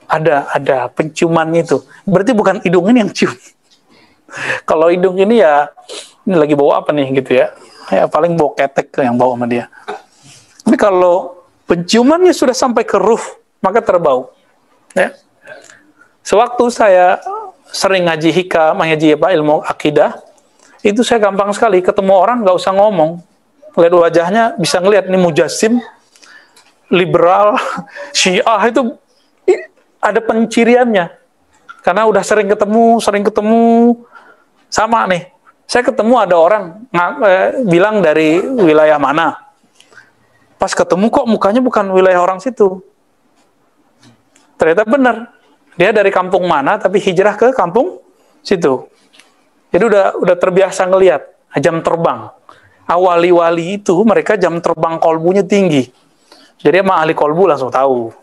A: Ada penciuman itu. Berarti bukan hidung ini yang cium. Kalau hidung ini ya, ini lagi bau apa nih gitu ya. Ya paling bau ketek yang bau sama dia. Tapi kalau penciumannya sudah sampai ke ruh, maka terbau. Ya. Sewaktu saya sering ngaji hikam, ngaji ilmu akidah, itu saya gampang sekali ketemu orang nggak usah ngomong. Lihat wajahnya bisa ngelihat ini mujassim, liberal, syiah itu ada penciriannya. Karena udah sering ketemu sama nih. Saya ketemu ada orang bilang dari wilayah mana. Pas ketemu kok mukanya bukan wilayah orang situ. Ternyata benar. Dia dari kampung mana tapi hijrah ke kampung situ. Jadi udah terbiasa ngelihat jam terbang. Wali-wali itu mereka jam terbang kolbunya tinggi. Jadi emang ahli kolbu langsung tahu.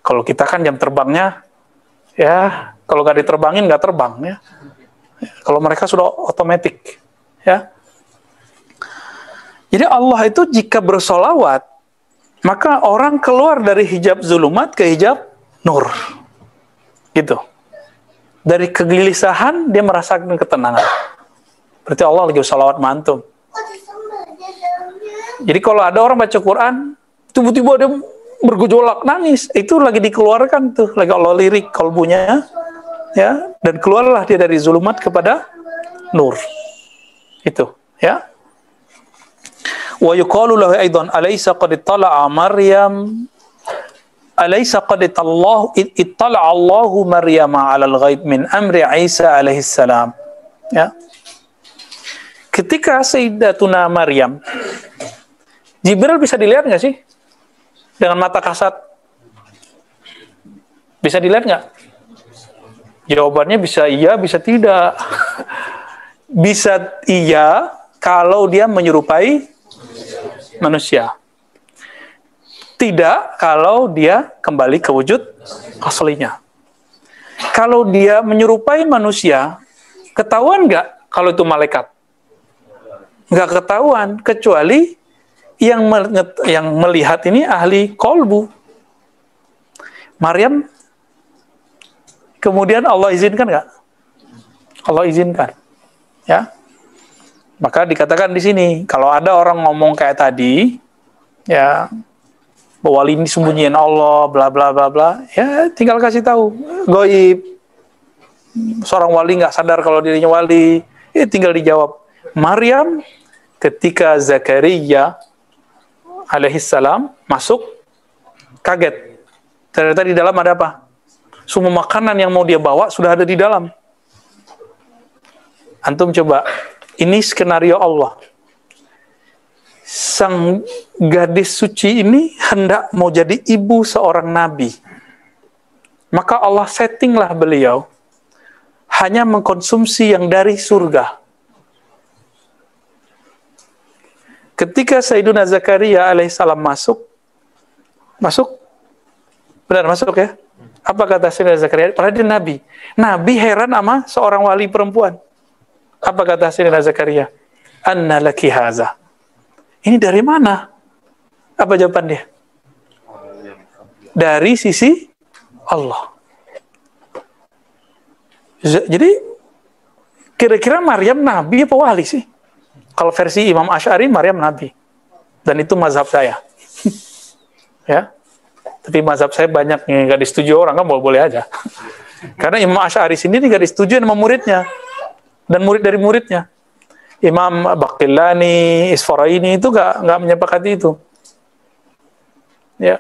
A: Kalau kita kan jam terbangnya, ya kalau nggak diterbangin nggak terbang ya. Kalau mereka sudah otomatis, ya. Jadi Allah itu jika bersolawat, maka orang keluar dari hijab zulumat ke hijab nur, gitu. Dari kegelisahan dia merasakan ketenangan. Berarti Allah lagi bersolawat mantum. Jadi kalau ada orang baca Quran, tiba-tiba dia bergejolak nangis, itu lagi dikeluarkan tuh, lagi Allah lirik kolbunya ya, dan keluarlah dia dari zulumat kepada nur. Itu, ya. Wa yuqalu lahu aidan alaysa qad ittala'a Maryam alaysa qad ittala'a Allahu Maryam 'alal ghaib min amri Isa alaihi salam. Ya. Ketika Sayyidatuna Maryam, Jibril bisa dilihat nggak sih dengan mata kasat? Bisa dilihat nggak? Jawabannya bisa iya, bisa tidak. Bisa iya kalau dia menyerupai manusia. Tidak kalau dia kembali ke wujud aslinya. Kalau dia menyerupai manusia, ketahuan nggak kalau itu malaikat? Nggak ketahuan, kecuali yang melihat ini ahli kolbu. Maryam, kemudian Allah izinkan nggak? Allah izinkan, ya. Maka dikatakan di sini, kalau ada orang ngomong kayak tadi, ya, bahwa wali ini sembunyiin Allah, bla bla bla bla, ya tinggal kasih tahu, goib. Seorang wali nggak sadar kalau dirinya wali, ya tinggal dijawab. Maryam ketika Zakaria alaihissalam masuk, kaget. Ternyata di dalam ada apa? Semua makanan yang mau dia bawa sudah ada di dalam. Antum coba, ini skenario Allah. Sang gadis suci ini hendak mau jadi ibu seorang nabi. Maka Allah settinglah beliau hanya mengkonsumsi yang dari surga. Ketika Sayyiduna Zakaria alaihissalam masuk, benar masuk ya? Apa kata Sayyiduna Zakaria? Padahal dia nabi. Nabi heran sama seorang wali perempuan. Apa kata Sayyiduna Zakaria? Anna laki haza. Ini dari mana? Apa jawaban dia? Dari sisi Allah. Jadi kira-kira Maryam nabi apa wali sih? Kalau versi Imam Asy'ari, Maryam nabi. Dan itu mazhab saya. Ya. Tapi mazhab saya banyak yang nggak disetujui orang, kan boleh aja. Karena Imam Asy'ari sendiri nggak disetujui sama muridnya. Dan murid dari muridnya. Imam Baqillani, Isfaraini itu nggak menyepakati itu. Ya.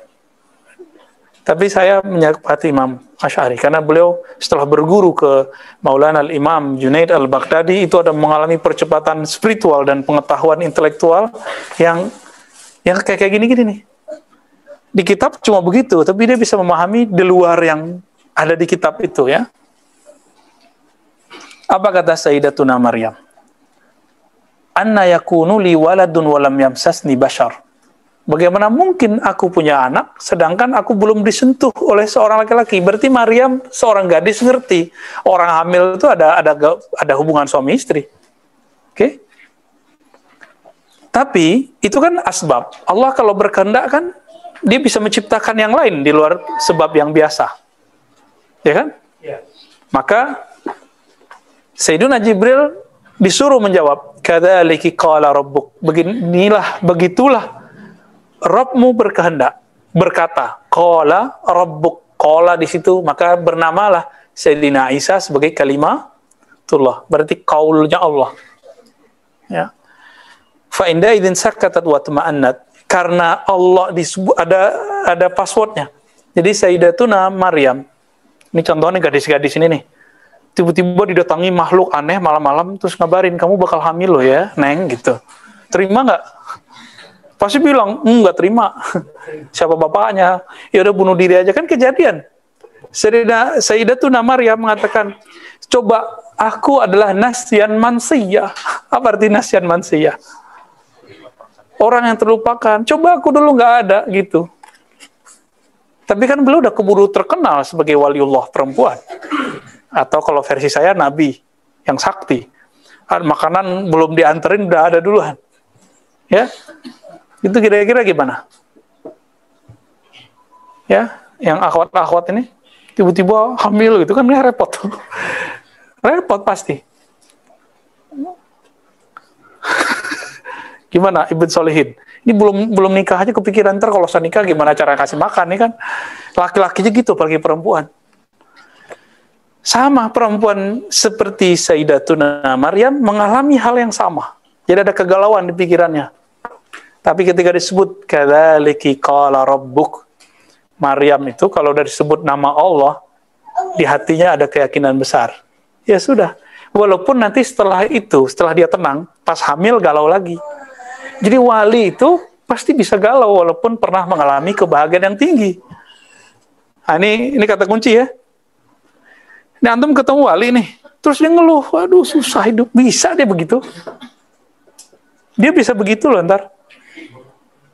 A: Tapi saya menyepakati Imam Asy'ari karena beliau setelah berguru ke Maulana Al-Imam Junaid Al-Baghdadi itu ada mengalami percepatan spiritual dan pengetahuan intelektual yang kayak gini-gini nih. Di kitab cuma begitu, tapi dia bisa memahami di luar yang ada di kitab itu, ya. Apa kata Sayyidatuna Maryam? Anna yakunu li waladun walam yamsasni bashar. Bagaimana mungkin aku punya anak, sedangkan aku belum disentuh oleh seorang laki-laki? Berarti Maryam, seorang gadis, ngerti. Orang hamil itu ada hubungan suami istri. Oke? Tapi, itu kan asbab. Allah kalau berkehendak kan, dia bisa menciptakan yang lain di luar sebab yang biasa. Ya kan? Ya. Maka, Sayyiduna Jibril disuruh menjawab, kadzalika qala rabbuk. Begitulah Rabbmu berkata, qala rabbuk. Qala di situ, maka bernamalah Sayyidina Isa sebagai kalimatullah. Berarti qaulnya Allah. Ya. Fa inda idzin sakatat wa tuma'annat. Karena Allah disebut ada passwordnya. Jadi Sayyidatuna Maryam. Ini contohnya gadis-gadis ini nih. Tiba-tiba didatangi makhluk aneh malam-malam terus ngabarin, kamu bakal hamil loh ya, Neng, gitu. Terima nggak? Pasti bilang, nggak terima. Siapa bapaknya? Ya udah bunuh diri aja, kan kejadian. Sayyidatuna Maryam mengatakan, coba aku adalah nasyan mansiyah. Apa arti nasyan mansiyah? Orang yang terlupakan. Coba aku dulu nggak ada, gitu. Tapi kan beliau udah keburu terkenal sebagai waliullah perempuan. Atau kalau versi saya, nabi yang sakti. Makanan belum dianterin, udah ada duluan. Ya, itu kira-kira gimana? Ya, yang akhwat-akhwat ini tiba-tiba hamil gitu kan, ini repot. Repot pasti. Gimana Ibn Solihin? Ini belum nikah aja kepikiran, ntar kalau saya nikah gimana cara kasih makan nih kan? Laki-lakinya gitu, apalagi perempuan. Sama perempuan seperti Sayyidatuna Maryam mengalami hal yang sama. Jadi ada kegalauan di pikirannya. Tapi ketika disebut kadzaliki qala rabbuk, Maryam itu kalau udah disebut nama Allah, di hatinya ada keyakinan besar. Ya sudah. Walaupun nanti setelah itu, setelah dia tenang, pas hamil galau lagi. Jadi wali itu pasti bisa galau walaupun pernah mengalami kebahagiaan yang tinggi. Nah, ini kata kunci ya. Ini antum ketemu wali nih, terus dia ngeluh, waduh susah hidup, bisa dia begitu? Dia bisa begitu loh ntar.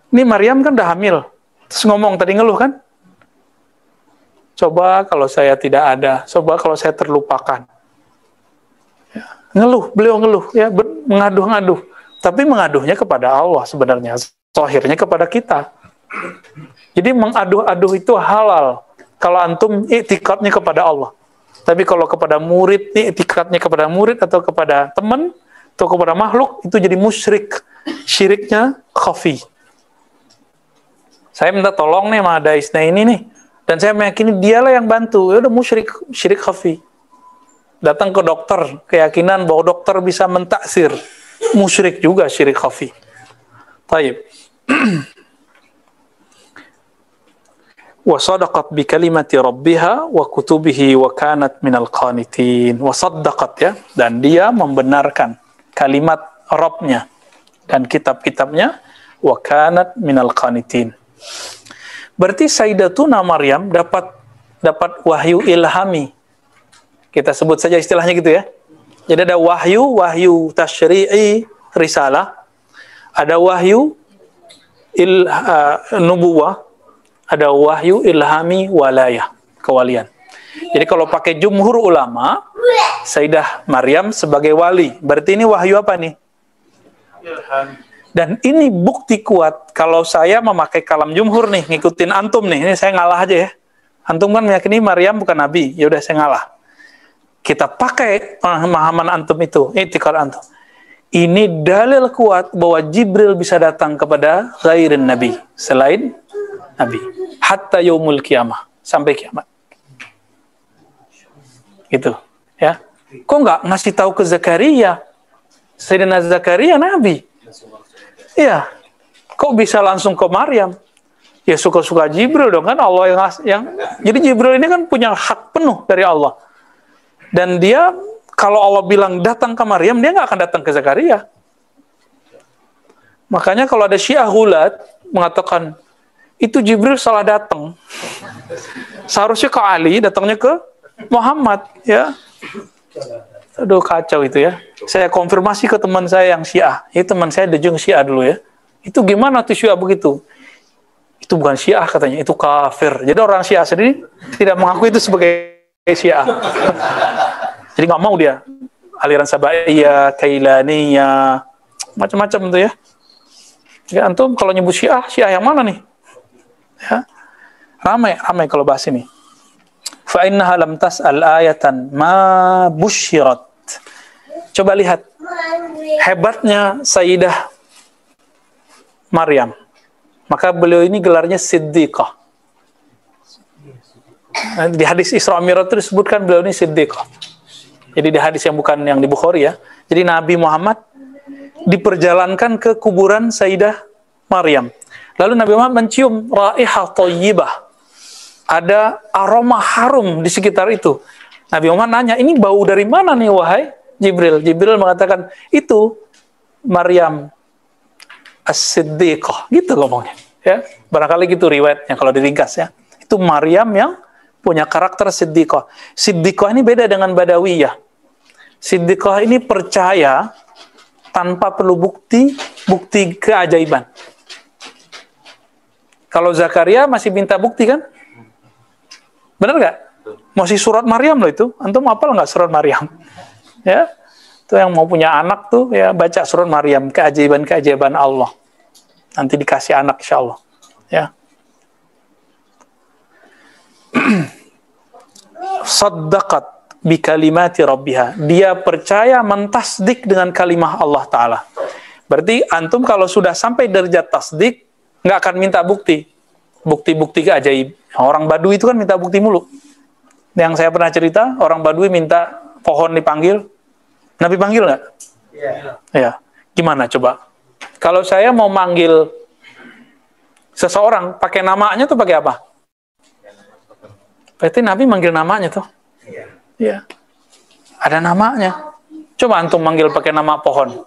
A: Ini Maryam kan udah hamil, terus ngomong tadi ngeluh kan? Coba kalau saya tidak ada, coba kalau saya terlupakan. Ya, ngeluh, beliau ngeluh, ya mengaduh-ngaduh. Tapi mengaduhnya kepada Allah sebenarnya, zahirnya kepada kita. Jadi mengaduh-aduh itu halal kalau antum i'tikadnya kepada Allah. Tapi kalau kepada murid, i'tikadnya kepada murid atau kepada teman atau kepada makhluk, itu jadi musyrik. Syiriknya khafi. Saya minta tolong nih sama Daisna ini nih, dan saya meyakini dialah yang bantu. Ya udah musyrik, syirik khafi. Datang ke dokter, keyakinan bahwa dokter bisa mentaksir. Musyrik juga, syirik khafi. Taib. Wa sadaqat bi kalimati rabbiha wa kutubihi wa kanat minal qanitin. Wa saddaqat, ya, dan dia membenarkan kalimat Rabbnya dan kitab-kitabnya, wa kanat minal qanitin. Berarti Sayyidatuna Maryam dapat wahyu ilhami. Kita sebut saja istilahnya gitu ya. Jadi ada wahyu tasyri'i risalah, ada wahyu nubuwah, ada wahyu ilhami walayah, kewalian. Jadi kalau pakai jumhur ulama, Sayyidah Maryam sebagai wali. Berarti ini wahyu apa nih? Ilhami. Dan ini bukti kuat kalau saya memakai kalam jumhur nih, ngikutin antum nih. Ini saya ngalah aja ya. Antum kan meyakini Maryam bukan nabi. Ya udah saya ngalah. Kita pakai pemahaman antum itu, i'tikad antum. Ini dalil kuat bahwa Jibril bisa datang kepada ghairin nabi, selain nabi. Hatta yaumul qiyamah, sampai kiamat. Gitu, ya. Kok nggak ngasih tahu ke Zakaria? Sayyidina Zakaria nabi. Iya. Kok bisa langsung ke Maryam? Ya suka-suka Jibril dong, kan Allah yang jadi Jibril ini kan punya hak penuh dari Allah. Dan dia kalau Allah bilang datang ke Maryam, dia nggak akan datang ke Zakaria. Makanya kalau ada Syiah Ghulat mengatakan itu Jibril salah datang. Seharusnya ke Ali, datangnya ke Muhammad, ya. Aduh kacau itu ya. Saya konfirmasi ke teman saya yang Syiah. Itu teman saya Dejung Syiah dulu ya. Itu gimana tuh Syiah begitu? Itu bukan Syiah katanya, itu kafir. Jadi orang Syiah sendiri tidak mengaku itu sebagai Syiah. Jadi nggak mau dia. Aliran Sabaiyah, Kailaniyah, macam-macam tuh ya. Jadi antum kalau nyebut Syiah, Syiah yang mana nih? Ya. Ramai kalau bahas ini. Fa innaha lam tas'al ayatan ma busyirat. Coba lihat hebatnya Sayyidah Maryam. Maka beliau ini gelarnya Siddiqah. Di hadis Isra Mi'raj itu disebutkan beliau ini Siddiqah. Jadi di hadis yang bukan yang di Bukhari ya. Jadi Nabi Muhammad diperjalankan ke kuburan Sayyidah Maryam. Lalu Nabi Muhammad mencium raihah thayyibah. Ada aroma harum di sekitar itu. Nabi Muhammad nanya, ini bau dari mana nih wahai Jibril? Jibril mengatakan, itu Maryam As-Siddiqah. Gitu ngomongnya. Ya, barangkali gitu riwayatnya kalau diringkas ya. Itu Maryam yang punya karakter Siddiqah. Siddiqah ini beda dengan Badawiyah. Siddiqah ini percaya tanpa perlu bukti keajaiban. Kalau Zakaria masih minta bukti kan? Benar nggak? Masih surat Maryam loh itu. Antum hafal nggak surat Maryam? Ya, itu yang mau punya anak tuh ya baca surat Maryam, keajaiban Allah. Nanti dikasih anak insya Allah. Ya. Saddaqat bi kalimati rabbiha. Dia percaya mentasdik dengan kalimah Allah Ta'ala. Berarti antum kalau sudah sampai derajat tasdik, nggak akan minta bukti. Bukti-bukti keajaib. Orang Badui itu kan minta bukti mulu. Yang saya pernah cerita, orang Badui minta pohon dipanggil. Nabi panggil nggak? Iya. Ya. Gimana coba? Kalau saya mau manggil seseorang, pakai namanya tuh pakai apa? Berarti Nabi manggil namanya tuh. Iya. Ada namanya. Coba antum manggil pakai nama pohon.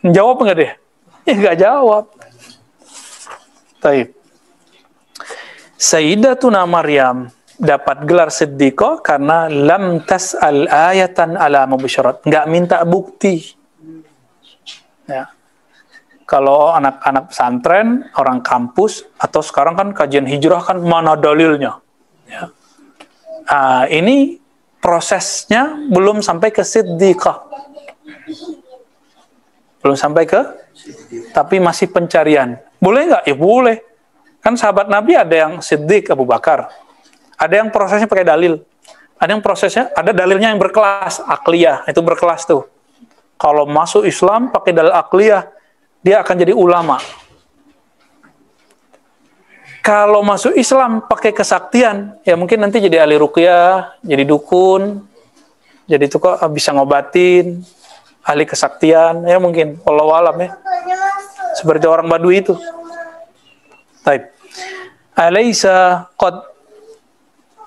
A: Jawab nggak deh? Ya nggak jawab. Taib. Sayyidatuna Maryam dapat gelar siddiqah karena lam tas'al ayatan ala mubasyarat. Nggak minta bukti. Ya. Kalau anak-anak pesantren, orang kampus, atau sekarang kan kajian hijrah kan mana dalilnya. Ya. Ini prosesnya belum sampai ke siddiqah. Belum sampai ke, tapi masih pencarian. Boleh nggak? Ya boleh. Kan sahabat Nabi ada yang siddiq Abu Bakar. Ada yang prosesnya pakai dalil. Ada yang prosesnya, ada dalilnya yang berkelas, akliyah. Itu berkelas tuh. Kalau masuk Islam pakai dalil akliyah, dia akan jadi ulama. Kalau masuk Islam pakai kesaktian, ya mungkin nanti jadi ahli ruqyah, jadi dukun, jadi itu kok bisa ngobatin, ahli kesaktian, ya mungkin. Wallahu alam ya. Seperti orang Badui itu. Taib. Alaysa qad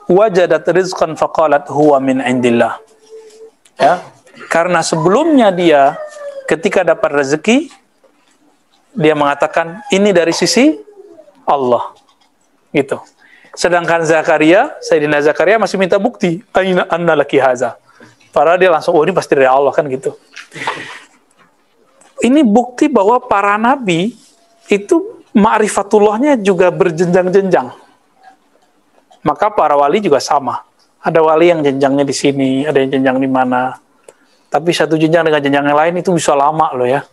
A: wajadat rizqan faqalat huwa min indillah. Ya. Karena sebelumnya dia ketika dapat rezeki dia mengatakan ini dari sisi Allah. Gitu. Sedangkan Zakaria, Sayyidina Zakaria masih minta bukti, aina anna laki haza. Padahal dia langsung, oh ini pasti dari Allah kan gitu. Ini bukti bahwa para nabi itu ma'rifatullahnya juga berjenjang-jenjang. Maka para wali juga sama. Ada wali yang jenjangnya di sini, ada yang jenjang di mana. Tapi satu jenjang dengan jenjang yang lain itu bisa lama loh ya.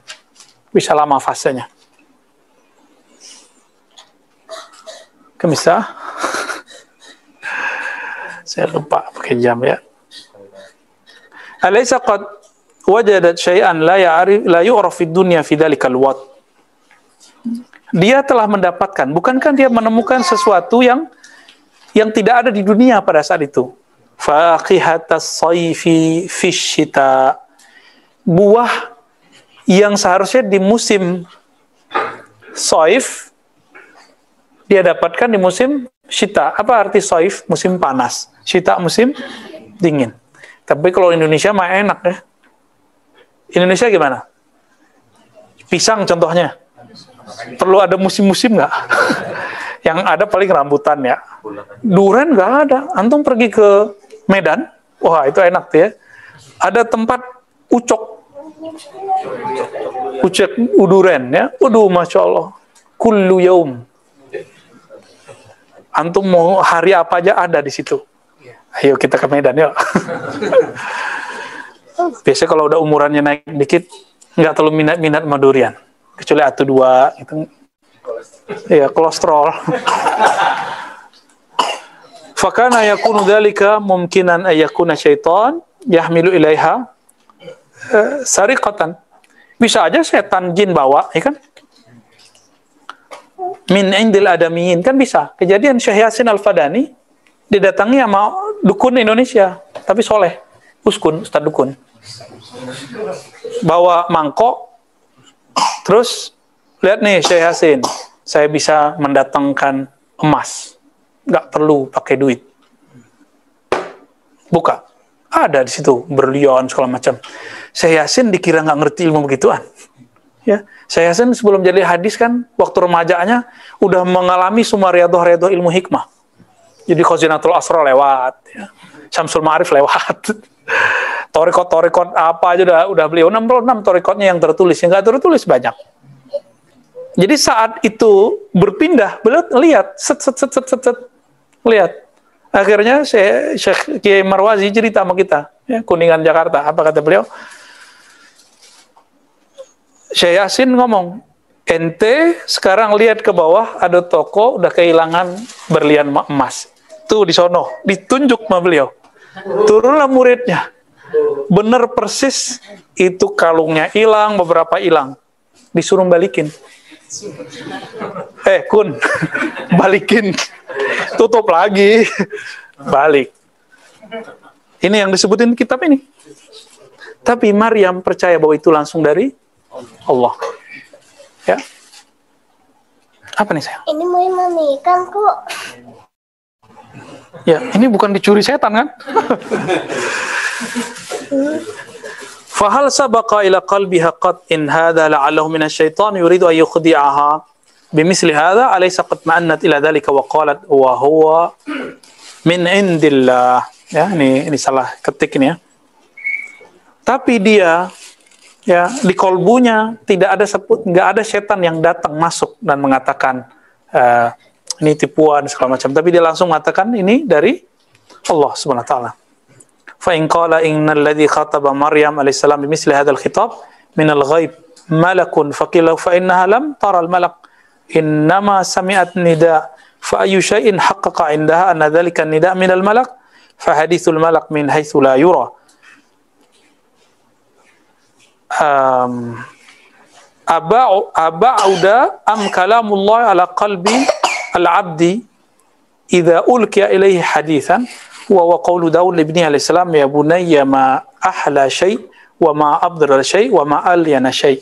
A: Bisa lama fasenya. Bisa? Saya lupa pakai jam ya. Alaysa qad wajadat syai'an la yu'raf fid dunya fi dzalikal waqt. Dia telah mendapatkan, bukankah dia menemukan sesuatu yang tidak ada di dunia pada saat itu? Faqihatas sayfi fisyita. Buah yang seharusnya di musim saif dia dapatkan di musim syita. Apa arti saif? Musim panas. Syita musim dingin. Tapi kalau Indonesia mah enak ya. Indonesia gimana? Pisang contohnya. Perlu ada musim-musim nggak? Yang ada paling rambutan ya. Duren nggak ada. Antum pergi ke Medan, wah itu enak tuh ya. Ada tempat ucok uduren ya. Waduh, masya Allah. Kullu yaum. Antum mau hari apa aja ada di situ. Ayo kita ke Medan yuk. Biasanya kalau udah umurannya naik dikit, nggak terlalu minat sama durian. Kecuali atu 2 gitu. Ya, kolesterol. Fakana yakunu dzalika mumkinan ayakuna syaitan yahmilu ilaiha sariqatan. Bisa aja setan jin bawa, ya kan? Min indil adamiyin, kan bisa. Kejadian Syekh Yasin Al-Fadani didatangi sama dukun Indonesia, tapi soleh. Uskun, Ustaz dukun. Bawa mangkok, terus lihat nih Syekh Yasin, saya bisa mendatangkan emas. Nggak perlu pakai duit. Buka. Ada di situ berlian segala macam. Syekh Yasin dikira nggak ngerti ilmu begituan. Ya, Syekh Yasin sebelum jadi hadis kan waktu remajanya udah mengalami semua riyadhah ilmu hikmah. Jadi Khazinatul Asrar lewat, ya. Syamsul Ma'arif lewat. Torikot apa aja udah beliau 66 torikotnya yang tertulis, yang nggak tertulis banyak. Jadi saat itu berpindah, beliau lihat set lihat. Akhirnya Syekh Kiai Marwazi cerita sama kita, ya, Kuningan Jakarta. Apa kata beliau? Syekh Yasin ngomong, ente sekarang lihat ke bawah ada toko udah kehilangan berlian emas. Tuh di sono, ditunjuk sama beliau. Turunlah muridnya. Bener persis itu kalungnya hilang, beberapa hilang. Disuruh balikin. Kun, balikin. Tutup lagi. balik. Ini yang disebutin kitab ini. Tapi Maryam percaya bahwa itu langsung dari Allah. Ya. Apa nih sayang?
B: Ini mau memikirkan kok.
A: Ya, ini bukan dicuri setan kan? Fahal sabaqa ila qalbiha qad in hadha la'allahu min asy-syaitan yuridu an yukhdi'aha bimithli hadha alaysa qad ma'annat ila dhalika wa qalat wa huwa min indillah. Ya, ini salah ketik ini ya. Tapi dia ya di kolbunya nggak ada setan yang datang masuk dan mengatakan ini tipuan segala macam, tapi dia langsung mengatakan ini dari Allah Subhanahu wa taala. Fa in qala innal ladzi khataba Maryam alaihi salam bimithli hadzal khitab min al-ghaib malakun faqila fa innaha lam tara al-malak innama sami'at nida fa ayyu shay'in haqqaqa 'indaha anna dhalika an-nida min al-malak fa hadithul malak min haitsu la yura. Aba'uda am kalamullah ala qalbi al-'abdi idza ulqiya ilayhi hadithan wa qawlu Daud ibni alaihi salam ya bunayya ma ahla syai' wa ma afdal syai' wa ma alyana syai'.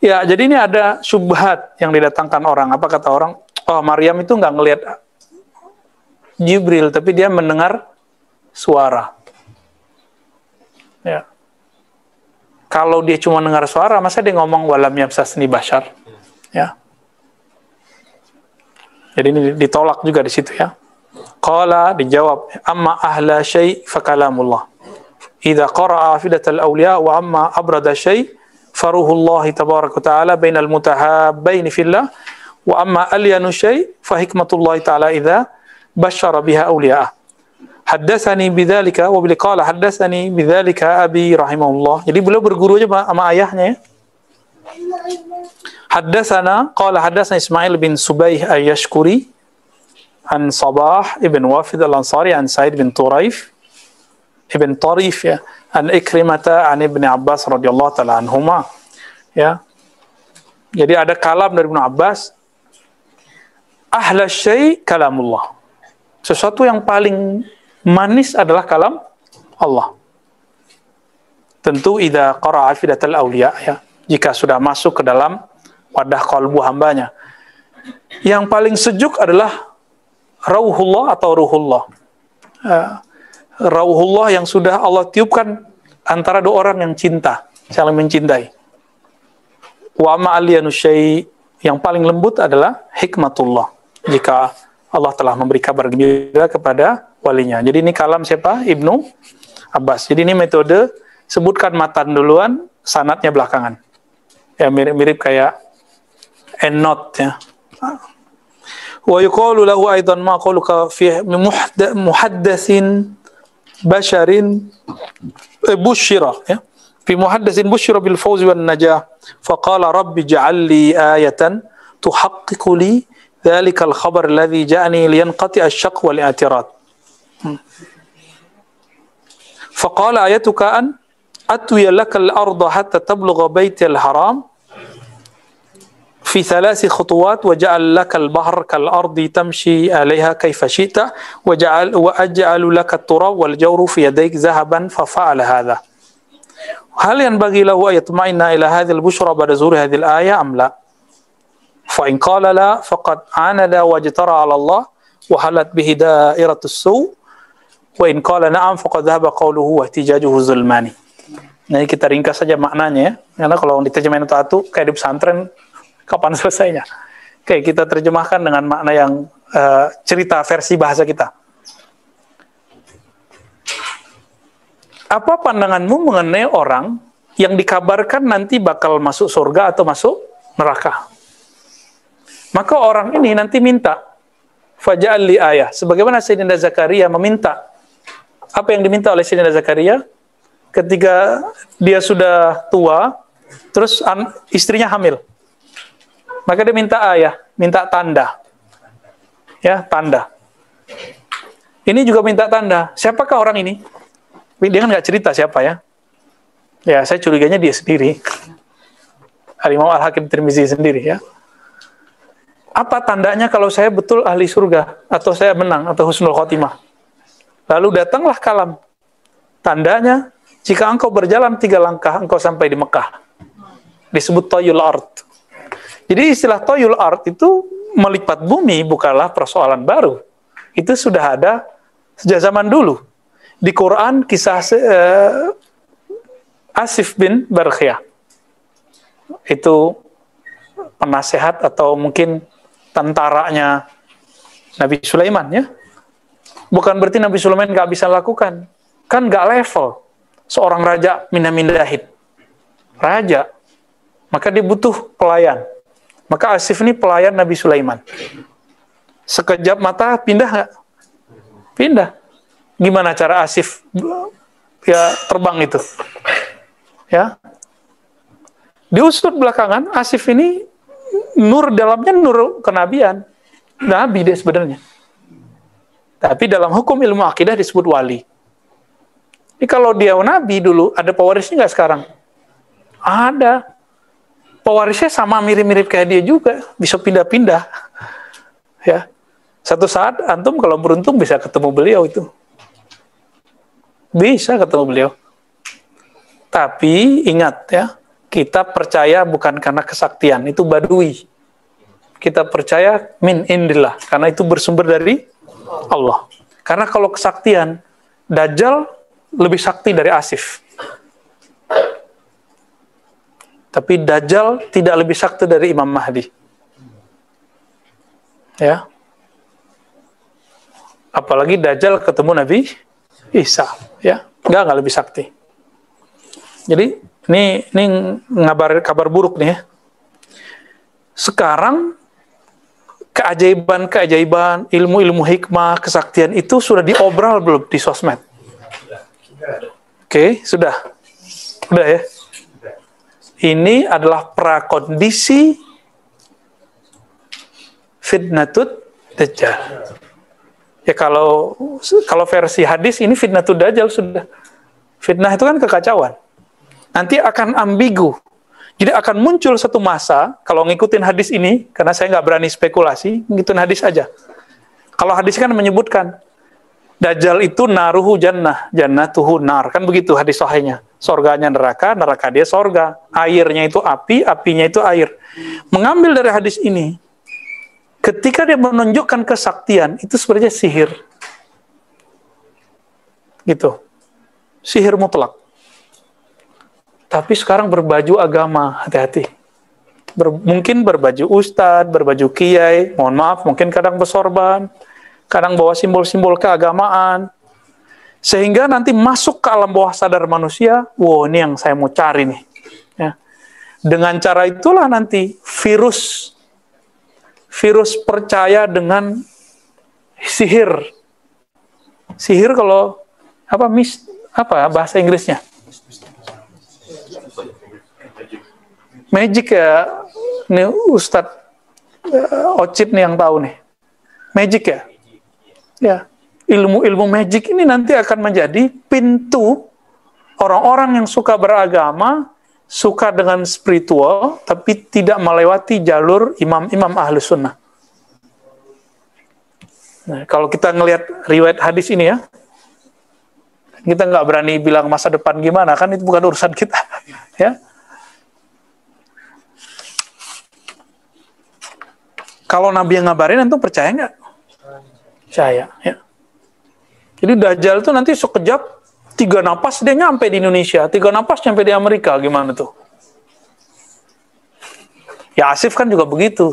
A: Ya, jadi ini ada syubhat yang didatangkan orang. Apa kata orang? Oh, Maryam itu enggak ngelihat Jibril, tapi dia mendengar suara. Ya. Kalau dia cuma dengar suara, masa dia ngomong walam yamsasni bashar? Ya. Jadi ini ditolak juga di situ ya. Qala dijawab, amma ahla syai' fa kalamullah. Idza qara'a afidatal awliya wa amma abrada syai' faruhullah tabaraka ta'ala bainal mutahabbain fillah wa amma alyanu syai' fa hikmatullah ta'ala idza basyara biha awliya'ah. Haddatsani bidzalika wa bil qala haddatsani bidzalika abi rahimahullah. Jadi beliau berguru aja sama ayahnya ya. Haddatsana qala haddatsana Ismail bin Subaih ay-Yashkuri an Sabah ibn Wafid al-Ansari an Sa'id bin Turayf ibn Tarif ya an Ikrimata an Ibn Abbas radhiyallahu taala anhuma ya. Jadi ada kalam dari Ibn Abbas, ahla syai' kalamullah. Sesuatu yang paling manis adalah kalam Allah. Tentu idza qara'a afidatal awliya ya. Jika sudah masuk ke dalam wadah kalbu hambanya. Yang paling sejuk adalah rauhullah atau ruhullah. Rauhullah yang sudah Allah tiupkan antara dua orang yang cinta, saling mencintai. Wa ma'aliyanu syai' yang paling lembut adalah hikmatullah. Jika Allah telah memberi kabar gembira kepada walinya. Jadi ini kalam siapa? Ibnu Abbas. Jadi ini metode sebutkan matan duluan, sanadnya belakangan. Ya mirip-mirip kayak endnote ya. Wa yuqalu lahu aidan ma qaluka fi muhaddatsin basharin bushira ya. Fi muhaddatsin bushira bil fawz wan najah fa qala rabbi ij'al li ayatan tuhaqqiqu li dhalika al khabar alladhi ja'ani liyanqati asy-shaq wal i'tirad. Fa qala ayatuka an atwiya laka al-ardha hatta tablugha baiti al-haram في 3 خطوات وجعل لك البحر كالأرض تمشي عليها كيف شئت وأجعل لك التراب والجور في يديك ذهبا ففعل هذا. هل ينبغي له أن يطمئن إلى هذه البشرى بعد ظهور هذه الآية أم لا؟ فإن قال لا فقد عاند واجترى على الله وحلت به دائرة السوء وإن قال نعم فقد ذهب قوله واحتجاجه ظلماني. Nah, kita ringkas saja maknanya ya. Karena kalau diterjemahin satu kayak di pesantren kapan selesainya? Oke, kita terjemahkan dengan makna yang cerita versi bahasa kita. Apa pandanganmu mengenai orang yang dikabarkan nanti bakal masuk surga atau masuk neraka? Maka orang ini nanti minta, faja'al li ayah. Sebagaimana Sayyidina Zakaria meminta. Apa yang diminta oleh Sayyidina Zakaria? Ketika dia sudah tua, terus istrinya hamil. Maka dia minta ayah, minta tanda. Ya, tanda. Ini juga minta tanda. Siapakah orang ini? Dia kan nggak cerita siapa ya. Ya, saya curiganya dia sendiri. Al-Imam Al-Hakim Tirmizi sendiri ya. Apa tandanya kalau saya betul ahli surga, atau saya menang, atau husnul khotimah? Lalu datanglah kalam. Tandanya, jika engkau berjalan 3 langkah, engkau sampai di Mekah. Disebut toyul ard. Jadi istilah toyul ard itu melipat bumi bukanlah persoalan baru. Itu sudah ada sejak zaman dulu. Di Quran kisah Asif bin Barkhiyah. Itu penasehat atau mungkin tentaranya Nabi Sulaiman, ya. Bukan berarti Nabi Sulaiman nggak bisa lakukan. Kan nggak level seorang raja mindah-mindahin. Raja. Maka dia butuh pelayan. Maka Asif ini pelayan Nabi Sulaiman. Sekejap mata pindah nggak? Pindah. Gimana cara Asif ya terbang itu? Ya. Diusut belakangan, Asif ini nur dalamnya nur kenabian. Nabi dia sebenarnya. Tapi dalam hukum ilmu akidah disebut wali. Ini kalau dia nabi dulu, ada pewarisnya nggak sekarang? Ada. Pewarisnya sama mirip-mirip kayak dia juga, bisa pindah-pindah. Ya. Satu saat antum kalau beruntung bisa ketemu beliau itu. Bisa ketemu beliau. Tapi ingat ya, kita percaya bukan karena kesaktian, itu badui. Kita percaya min indillah, karena itu bersumber dari Allah. Karena kalau kesaktian, Dajjal lebih sakti dari Asif. Tapi Dajjal tidak lebih sakti dari Imam Mahdi. Ya. Apalagi Dajjal ketemu Nabi Isa, ya. Enggak lebih sakti. Jadi ini kabar buruk nih ya. Sekarang keajaiban, ilmu-ilmu hikmah, kesaktian itu sudah diobral belum di sosmed? Oke, sudah. Sudah ya. Ini adalah prakondisi fitnatut dajjal. Ya kalau versi hadis ini fitnatut dajjal sudah. Fitnah itu kan kekacauan. Nanti akan ambigu. Jadi akan muncul satu masa, kalau ngikutin hadis ini, karena saya nggak berani spekulasi, ngikutin hadis aja. Kalau hadis kan menyebutkan, Dajjal itu naruhu jannah, jannatuhu nar. Kan begitu hadis sahihnya. Sorganya neraka, neraka dia sorga. Airnya itu api, apinya itu air. Mengambil dari hadis ini, ketika dia menunjukkan kesaktian, itu sebenarnya sihir. Gitu. Sihir mutlak. Tapi sekarang berbaju agama, hati-hati. Mungkin berbaju ustadz, berbaju kiai, mohon maaf, mungkin kadang bersorban, kadang bawa simbol-simbol keagamaan, sehingga nanti masuk ke alam bawah sadar manusia, wow ini yang saya mau cari nih. Ya. Dengan cara itulah nanti virus percaya dengan sihir. Sihir kalau apa bahasa Inggrisnya? Magic ya, ini Ustadz Ocit nih yang tahu nih. Magic ya? Ya, ilmu-ilmu magic ini nanti akan menjadi pintu orang-orang yang suka beragama, suka dengan spiritual, tapi tidak melewati jalur imam-imam Ahlus Sunnah. Nah, kalau kita ngelihat riwayat hadis ini ya, kita nggak berani bilang masa depan gimana, kan itu bukan urusan kita. Ya. Kalau Nabi yang ngabarin, antum percaya nggak? Percaya. Ya. Jadi Dajjal itu nanti sekejap 3 napas dia nyampe di Indonesia, 3 napas nyampe di Amerika, gimana tuh? Ya Asif kan juga begitu.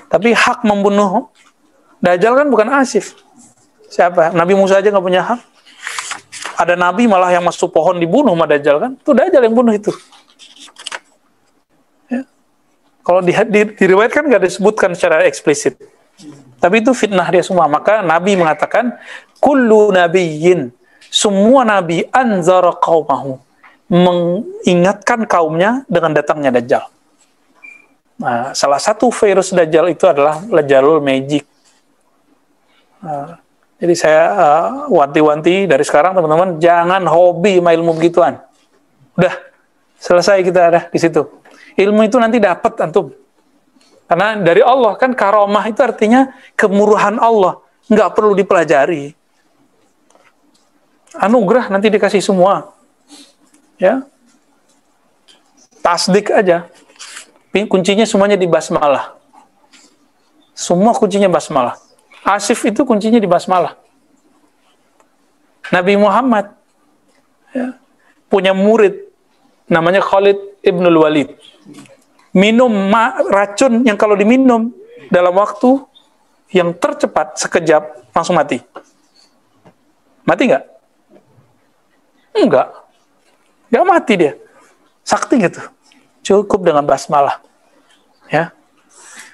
A: Tapi hak membunuh Dajjal kan bukan Asif. Siapa? Nabi Musa aja nggak punya hak. Ada Nabi malah yang masuk pohon dibunuh sama Dajjal kan? Itu Dajjal yang bunuh itu. Ya. Kalau diriwayatkan nggak disebutkan secara eksplisit. Tapi itu fitnah dia semua. Maka Nabi mengatakan, kullu nabiyyin, semua Nabi anzara qaumahu, mengingatkan kaumnya dengan datangnya Dajjal. Nah, salah satu virus Dajjal itu adalah Dajjalul magic. Jadi saya wanti-wanti dari sekarang teman-teman, jangan hobi sama ilmu begituan. Udah, selesai kita ada di situ. Ilmu itu nanti dapat antum. Karena dari Allah kan karomah itu artinya kemurahan Allah, nggak perlu dipelajari. Anugerah nanti dikasih semua, ya. Tasdik aja. Kuncinya semuanya di basmalah. Semua kuncinya basmalah. Asif itu kuncinya di basmalah. Nabi Muhammad ya, punya murid namanya Khalid ibnul Walid. Minum racun yang kalau diminum dalam waktu yang tercepat sekejap langsung mati. Mati nggak? Enggak. Nggak mati dia. Sakti gitu. Cukup dengan basmalah. Ya.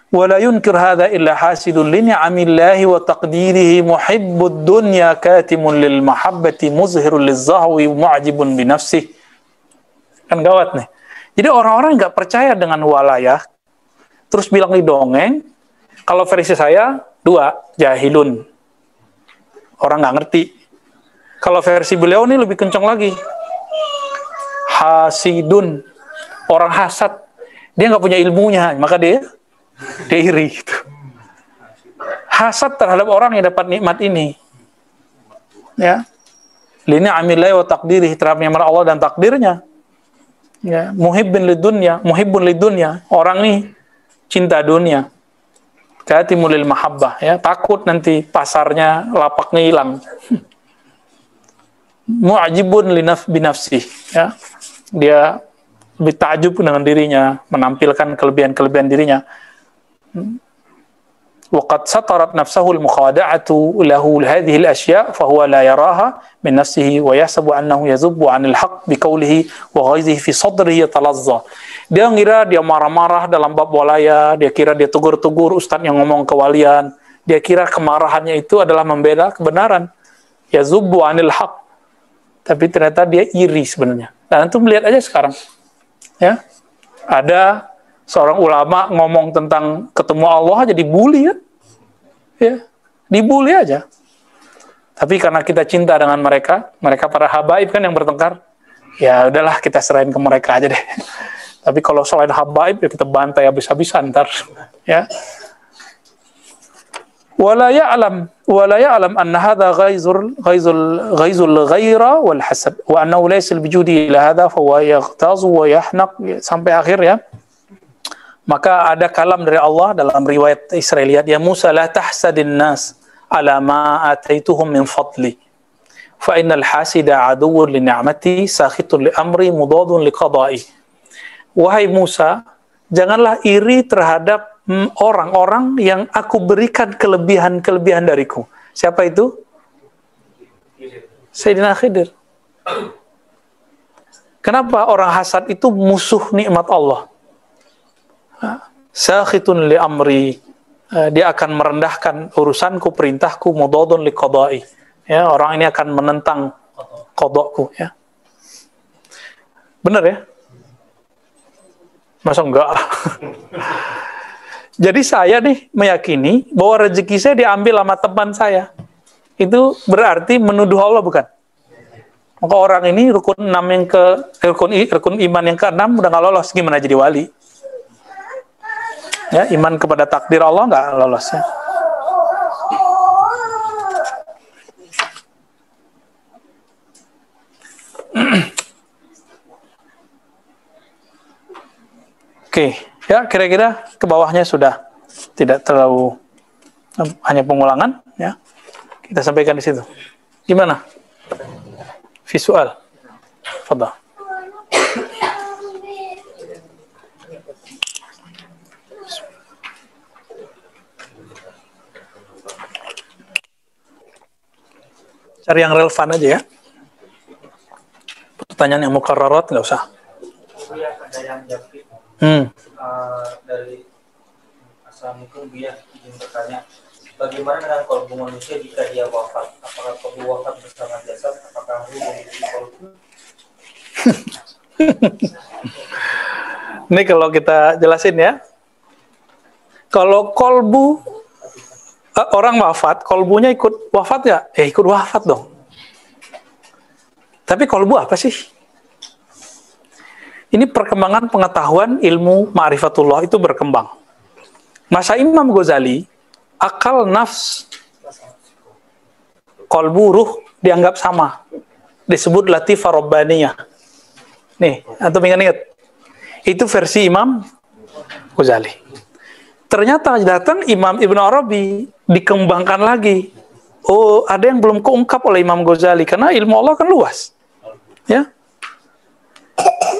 A: Wala yunkir hadza illa hasidun li ni'amillahi wa taqdirihi muhibbud dunya katimun lil mahabbati muzhirul lizahwi mu'jibun bi nafsihi. Kan gawat nih. Jadi orang-orang nggak percaya dengan walayah, terus bilang di dongeng. Kalau versi saya, 2, jahilun. Orang nggak ngerti. Kalau versi beliau ini lebih kencang lagi. Hasidun. Orang hasad. Dia nggak punya ilmunya, maka dia iri. Gitu. Hasad terhadap orang yang dapat nikmat ini. Ya. Lini amilai wa takdirih, terhadap nikmat Allah dan takdirnya. Ya, muhibbun lidunya, orang nih cinta dunia, katimul lil mahabbah, ya, takut nanti pasarnya lapaknya hilang. Mu'jibun binafsih, ya, dia lebih takjub dengan dirinya, menampilkan kelebihan-kelebihan dirinya. Waqad satarat nafsahu al-mukhada'atu lahu hadhihi al-ashya' fa huwa la yaraha min nafsihi wa yahsabu annahu yazubbu 'anil haqq bi qawlihi wa ghaizihi fi sadrihi yatalazza. Dia ngira dia marah-marah dalam bab walaya, dia kira dia tegur-tegur ustaz yang ngomong kewalian, dia kira kemarahannya itu adalah membela kebenaran. Yazubbu 'anil haqq. Tapi ternyata dia iri sebenarnya. Dan antum lihat aja sekarang. Ya. Ada seorang ulama ngomong tentang ketemu Allah aja dibully kan? Ya, dibully aja. Tapi karena kita cinta dengan mereka para habaib kan yang bertengkar, ya udahlah kita serahin ke mereka aja deh. Tapi kalau selain habaib ya kita bantai habis-habisan ntar. Ya. Wala ya'lam anna hadha ghaizul ghaira wal hasad wa annahu laysa bijudi ila hadha fa huwa yaghtazu wa yahnaq, sampai akhir ya. Maka ada kalam dari Allah dalam riwayat Israiliyat, ya Musa la tahsadin nas ala ma ataituhum min fadli fa innal hasida aduwwun li ni'mati sakhitun li amri mudadun li qada'i. Wahai Musa, janganlah iri terhadap orang-orang yang aku berikan kelebihan-kelebihan dariku. Siapa itu? Sayyidina Khidir. Kenapa orang hasad itu musuh nikmat Allah? Sakhitun li amri, dia akan merendahkan urusanku, perintahku, mudadun li qada'i. Ya, orang ini akan menentang qada'ku, ya. Benar ya? Masa enggak? Jadi saya nih meyakini bahwa rezeki saya diambil sama teman saya. Itu berarti menuduh Allah, bukan? Maka orang ini rukun 6 yang rukun iman yang ke-6 udah nggak lolos, gimana jadi wali? Ya, iman kepada takdir Allah nggak lolos ya. Oke, ya kira-kira ke bawahnya sudah tidak terlalu, hanya pengulangan ya. Kita sampaikan di situ. Gimana? Visual. Fadhal. Cari yang relevan aja ya. Pertanyaan yang mukarrarat nggak usah.
C: Ada yang jawab. Dari Assalamualaikum, dia izin bertanya, bagaimana dengan kolbu manusia jika dia wafat? Apakah kolbu wafat bersama jasad? Apakah ruh memiliki kolbu?
A: Ini kalau kita jelasin ya, kalau kolbu orang wafat, kolbunya ikut wafat nggak? Ikut wafat dong. Tapi kolbu apa sih? Ini perkembangan pengetahuan ilmu ma'rifatullah itu berkembang. Masa Imam Ghazali, akal, nafs, qalbu, ruh dianggap sama. Disebut latifah rabbaniyah. Nih, antum ingat-ingat. Itu versi Imam Ghazali. Ternyata datang Imam Ibn Arabi, dikembangkan lagi. Oh, ada yang belum keungkap oleh Imam Ghazali, karena ilmu Allah kan luas. Ya.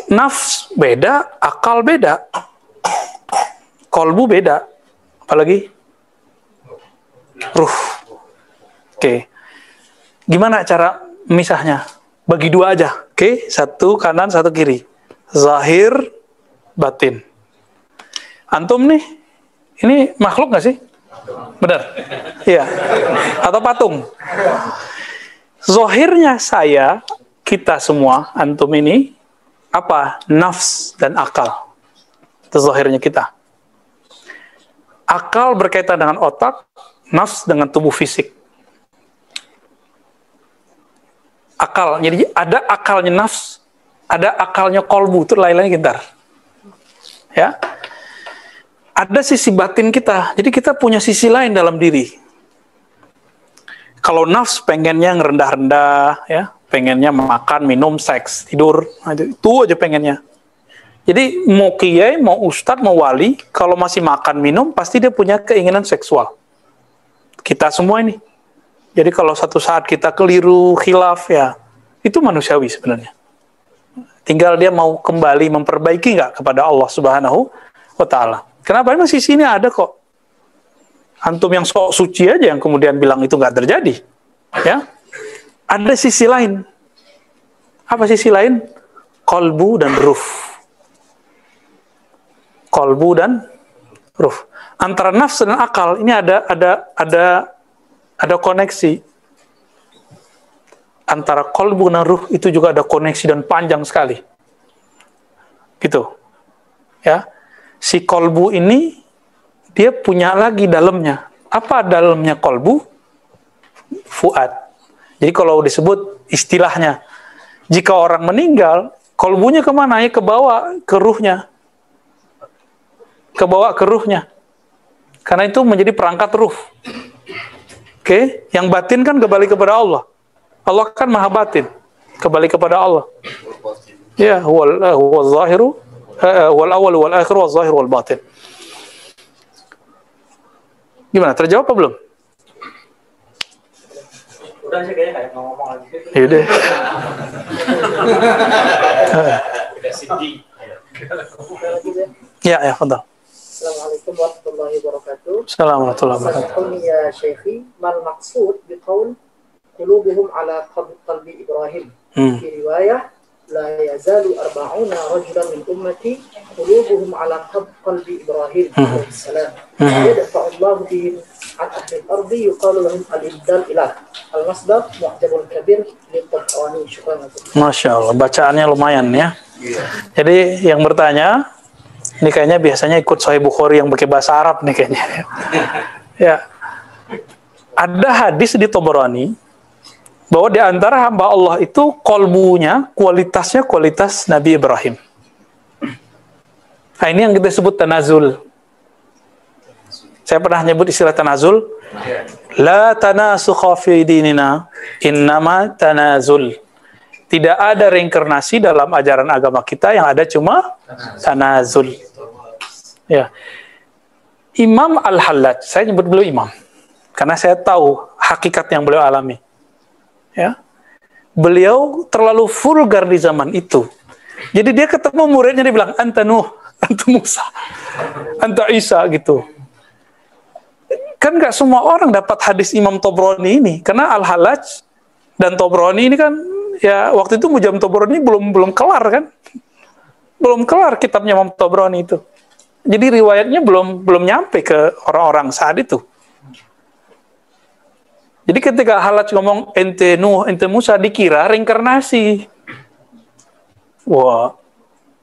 A: Nafs beda, akal beda, qalbu beda, apalagi ruh. Oke. Gimana cara memisahnya? Bagi dua aja. Oke, satu kanan, satu kiri. Zahir, batin. Antum nih, ini makhluk nggak sih? Benar? Iya. Atau patung? Zahirnya saya, kita semua, antum ini, apa? Nafs dan akal. Itu zahirnya kita. Akal berkaitan dengan otak, nafs dengan tubuh fisik. Akal, jadi ada akalnya nafs, ada akalnya qalbu, itu lain-lain gitar. Ya. Ada sisi batin kita, jadi kita punya sisi lain dalam diri. Kalau nafs pengennya ngerendah-rendah, ya, pengennya makan, minum, seks, tidur, itu aja pengennya. Jadi mau kiai, mau ustadz, mau wali, kalau masih makan, minum, pasti dia punya keinginan seksual. Kita semua ini. Jadi kalau satu saat kita keliru, khilaf, ya, itu manusiawi sebenarnya. Tinggal dia mau kembali memperbaiki nggak kepada Allah Subhanahu wa Ta'ala. Kenapa? Emang sisi ini ada kok. Antum yang sok suci aja yang kemudian bilang itu nggak terjadi. Ya, ada sisi lain. Apa sisi lain? Qalbu dan ruh. Qalbu dan ruh. Antara nafs dan akal ini ada koneksi. Antara qalbu dan ruh itu juga ada koneksi dan panjang sekali. Gitu. Ya. Si qalbu ini dia punya lagi dalamnya. Apa dalamnya qalbu? Fuad. Jadi kalau disebut istilahnya, jika orang meninggal, qalbunya kemana? Ya ke bawah, ke ruhnya. Ke bawah ke ruhnya. Karena itu menjadi perangkat ruh. Oke, yang batin kan kembali kepada Allah. Allah kan maha batin. Kembali kepada Allah. Ya, huwa zahiru, wal awal wal akhir wal zahir wal batin. Gimana? Terjawab apa belum?
C: Udah sih kayaknya kayak ngomong lagi.
A: Yaudah. Ya, fadal.
D: Assalamualaikum warahmatullahi wabarakatuh.
A: Assalamualaikum warahmatullahi wabarakatuh.
D: Ya Syekhi, mal maqsud biqaul qulubuhum ala qalbi Ibrahim. Fi riwayah la yazalu arba'una rajulan min ummati qulubuhum ala qalbi Ibrahim alaihi salam. Yadfa'u Allah bihim an ahli al-ardi yuqalu lahum al-ibdal ilah. Al-masdar mu'jamul kabir li-Tabrani. Syukran.
A: Masya Allah, bacaannya lumayan ya. Jadi yang bertanya, ini kayaknya biasanya ikut Sahih Bukhari yang pakai bahasa Arab nih kayaknya. Ya. Ada hadis di Tabrani bahwa di antara hamba Allah itu kolbunya, kualitasnya kualitas Nabi Ibrahim. Nah, ini yang kita sebut tanazul. Saya pernah nyebut istilah tanazul. La tanasukha fi dinina, innama tanazul. Tidak ada reinkarnasi dalam ajaran agama kita, yang ada cuma tanazul. Ya. Imam Al-Hallaj, saya nyebut beliau imam karena saya tahu hakikat yang beliau alami. Ya. Beliau terlalu vulgar di zaman itu. Jadi dia ketemu muridnya, dia bilang, anta Nuh, anta Musa, anta Isa, gitu. Kan nggak semua orang dapat hadis Imam Tabrani ini, karena Al-Hallaj dan Tabrani ini kan, ya waktu itu Mujam Tabrani belum kelar kan, belum kelar kitabnya Imam Tabrani itu. Jadi riwayatnya belum nyampe ke orang-orang saat itu. Jadi ketika Hallaj ngomong ente Nuh, ente Musa, dikira reinkarnasi. Wah,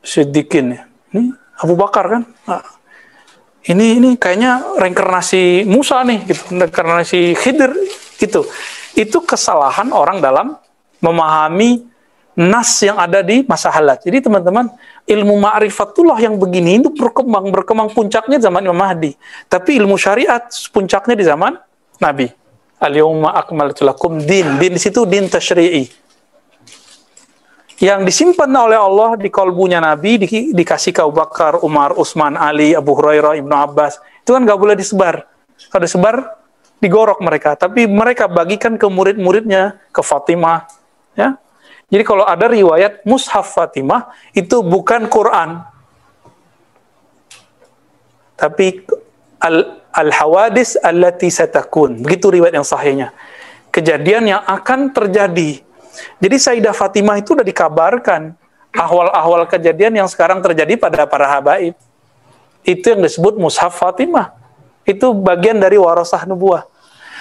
A: Siddiqin ya. Ini Abu Bakar kan. Nah, ini kayaknya reinkarnasi Musa nih, gitu. Reinkarnasi Khidir gitu. Itu kesalahan orang dalam memahami nas yang ada di masa Hallaj. Jadi teman-teman, ilmu ma'rifatullah yang begini itu berkembang puncaknya zaman Imam Mahdi. Tapi ilmu syariat puncaknya di zaman Nabi. Al-yawma akmaltu lakum din. Din di situ din tasyri'i. Yang disimpan oleh Allah di kalbunya Nabi, dikasih ke Abu Bakar, Umar, Utsman, Ali, Abu Hurairah, Ibnu Abbas. Itu kan nggak boleh disebar. Kalau disebar, digorok mereka. Tapi mereka bagikan ke murid-muridnya, ke Fatimah. Ya. Jadi kalau ada riwayat Mushaf Fatimah, itu bukan Quran. Tapi al-hawadis allati satakun. Begitu riwayat yang sahihnya. Kejadian yang akan terjadi. Jadi Sayyidah Fatimah itu sudah dikabarkan ahwal-ahwal kejadian yang sekarang terjadi pada para habaib. Itu yang disebut Mushaf Fatimah. Itu bagian dari warasah nubuah.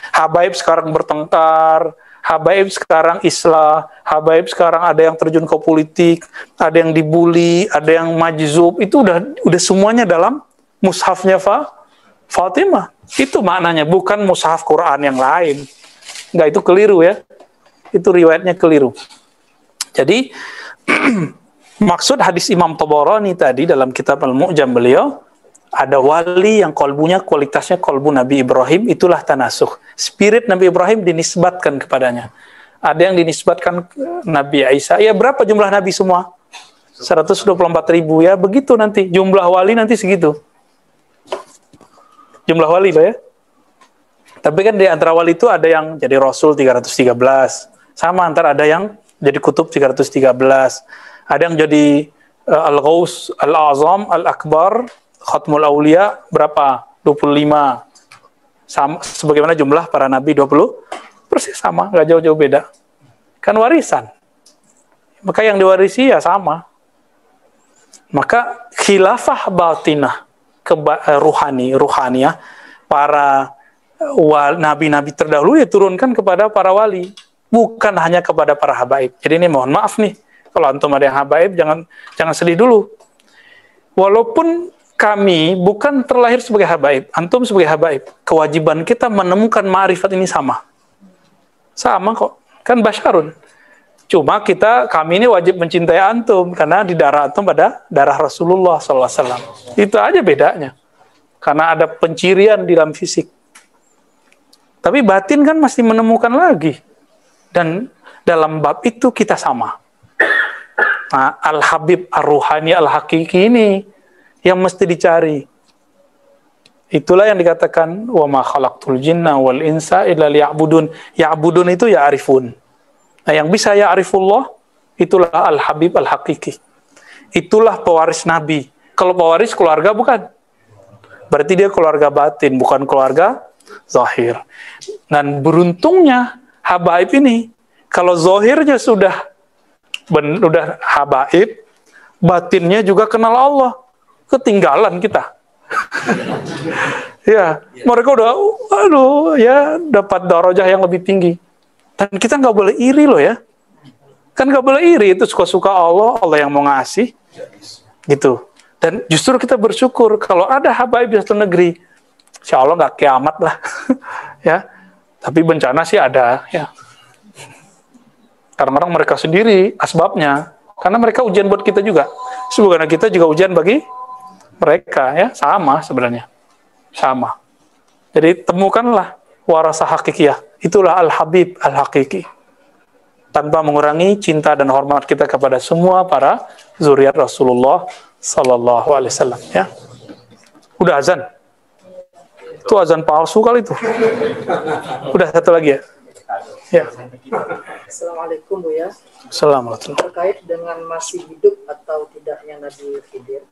A: Habaib sekarang bertengkar, habaib sekarang islah, habaib sekarang ada yang terjun ke politik, ada yang dibully, ada yang majzub, itu udah semuanya dalam mushafnya Fatimah. Itu maknanya, bukan mushaf Quran yang lain. Enggak, itu keliru ya. Itu riwayatnya keliru. Jadi maksud hadis Imam Tabarani tadi dalam kitab Al-Mu'jam beliau, ada wali yang kolbunya kualitasnya kolbu Nabi Ibrahim, itulah tanasuh. Spirit Nabi Ibrahim dinisbatkan kepadanya. Ada yang dinisbatkan ke Nabi Isa. Ya berapa jumlah Nabi semua? 124.000 ya. Begitu nanti. Jumlah wali nanti segitu. Jumlah wali Pak ya. Tapi kan di antara wali itu ada yang jadi Rasul 313. Sama antara ada yang jadi Kutub 313. Ada yang jadi Al-Ghaus, Al-Azam, Al-Akbar, Khatmul Aulia berapa? 25. Sama, sebagaimana jumlah para nabi 20. Persis sama, nggak jauh-jauh beda. Kan warisan. Maka yang diwarisi ya sama. Maka khilafah batinah, ruhaniyah, para nabi-nabi terdahulu diturunkan kepada para wali. Bukan hanya kepada para habaib. Jadi ini mohon maaf nih, kalau antum ada yang habaib, jangan sedih dulu. Walaupun kami bukan terlahir sebagai habaib, antum sebagai habaib. Kewajiban kita menemukan ma'rifat ini sama. Sama kok. Kan basyarun. Cuma kami ini wajib mencintai antum, karena di darah antum pada darah Rasulullah SAW. Itu aja bedanya. Karena ada pencirian di dalam fisik. Tapi batin kan masih menemukan lagi. Dan dalam bab itu kita sama. Nah, Al-Habib Ar-Ruhani Al-Hakiki ini yang mesti dicari. Itulah yang dikatakan wa ma khalaqtul jinna wal insa illa liya'budun. Ya'budun itu ya'rifun. Nah, yang bisa ya'rifullah itulah Al-Habib Al-Hakiki. Itulah pewaris Nabi. Kalau pewaris keluarga bukan. Berarti dia keluarga batin, bukan keluarga zahir. Dan beruntungnya habaib ini, kalau zahirnya sudah habaib, batinnya juga kenal Allah. Ketinggalan kita. Ya, mereka udah dapat darajah yang lebih tinggi. Dan kita nggak boleh iri loh ya. Kan nggak boleh iri, itu suka-suka Allah yang mau ngasih. Gitu. Dan justru kita bersyukur kalau ada habaib di satu negeri. Insya Allah nggak kiamat lah. Ya. Tapi bencana sih ada ya. Kadang-kadang mereka sendiri asbabnya. Karena mereka ujian buat kita juga. Sebenarnya kita juga ujian bagi mereka ya, sama sebenarnya. Sama. Jadi temukanlah warasah hakikiyah. Itulah Al-Habib Al-Hakiki. Tanpa mengurangi cinta dan hormat kita kepada semua para zuriat Rasulullah sallallahu alaihi wasallam ya. Udah azan. Itu azan palsu kali itu. Udah satu lagi ya. Ya.
D: Assalamualaikum Bu ya.
A: Assalamualaikum.
D: Terkait dengan masih hidup atau tidaknya Nabi Khidir,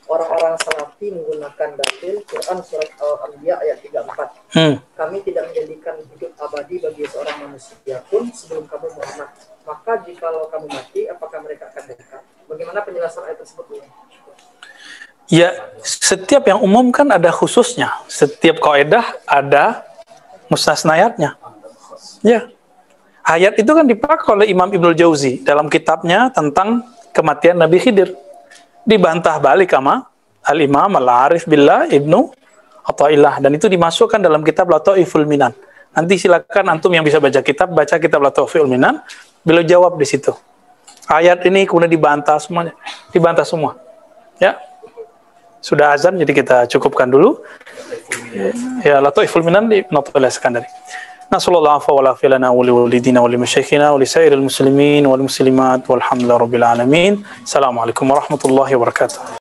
D: orang-orang salafi menggunakan dalil Quran surat Al-Anbiya ayat 34. Kami tidak menjadikan hidup abadi bagi seorang manusia pun sebelum kamu Muhammad. Maka jikalau kamu mati, apakah mereka akan dekat? Bagaimana penjelasan ayat tersebut?
A: Ya, setiap yang umum kan ada khususnya. Setiap kaidah ada mustasnayatnya. Ya. Ayat itu kan dipakai oleh Imam Ibnul Jauzi dalam kitabnya tentang kematian Nabi Khidir. Dibantah balik sama Al-Imam Al-Arif Billah Ibnu Athaillah, dan itu dimasukkan dalam kitab Lataiful Minan. Nanti silakan antum yang bisa baca kitab Lataiful Minan, beliau jawab di situ. ayat ini kemudian dibantah semuanya, dibantah semua. Ya, sudah azan, jadi kita cukupkan dulu. Ya, lataiful minan di Natal Iskandari. Nasallallahu wa lana wa liwalidina wa limasyayikhina wa lisairil muslimin wal muslimat walhamdulillahi rabbil alamin. Assalamualaikum warahmatullahi wabarakatuh.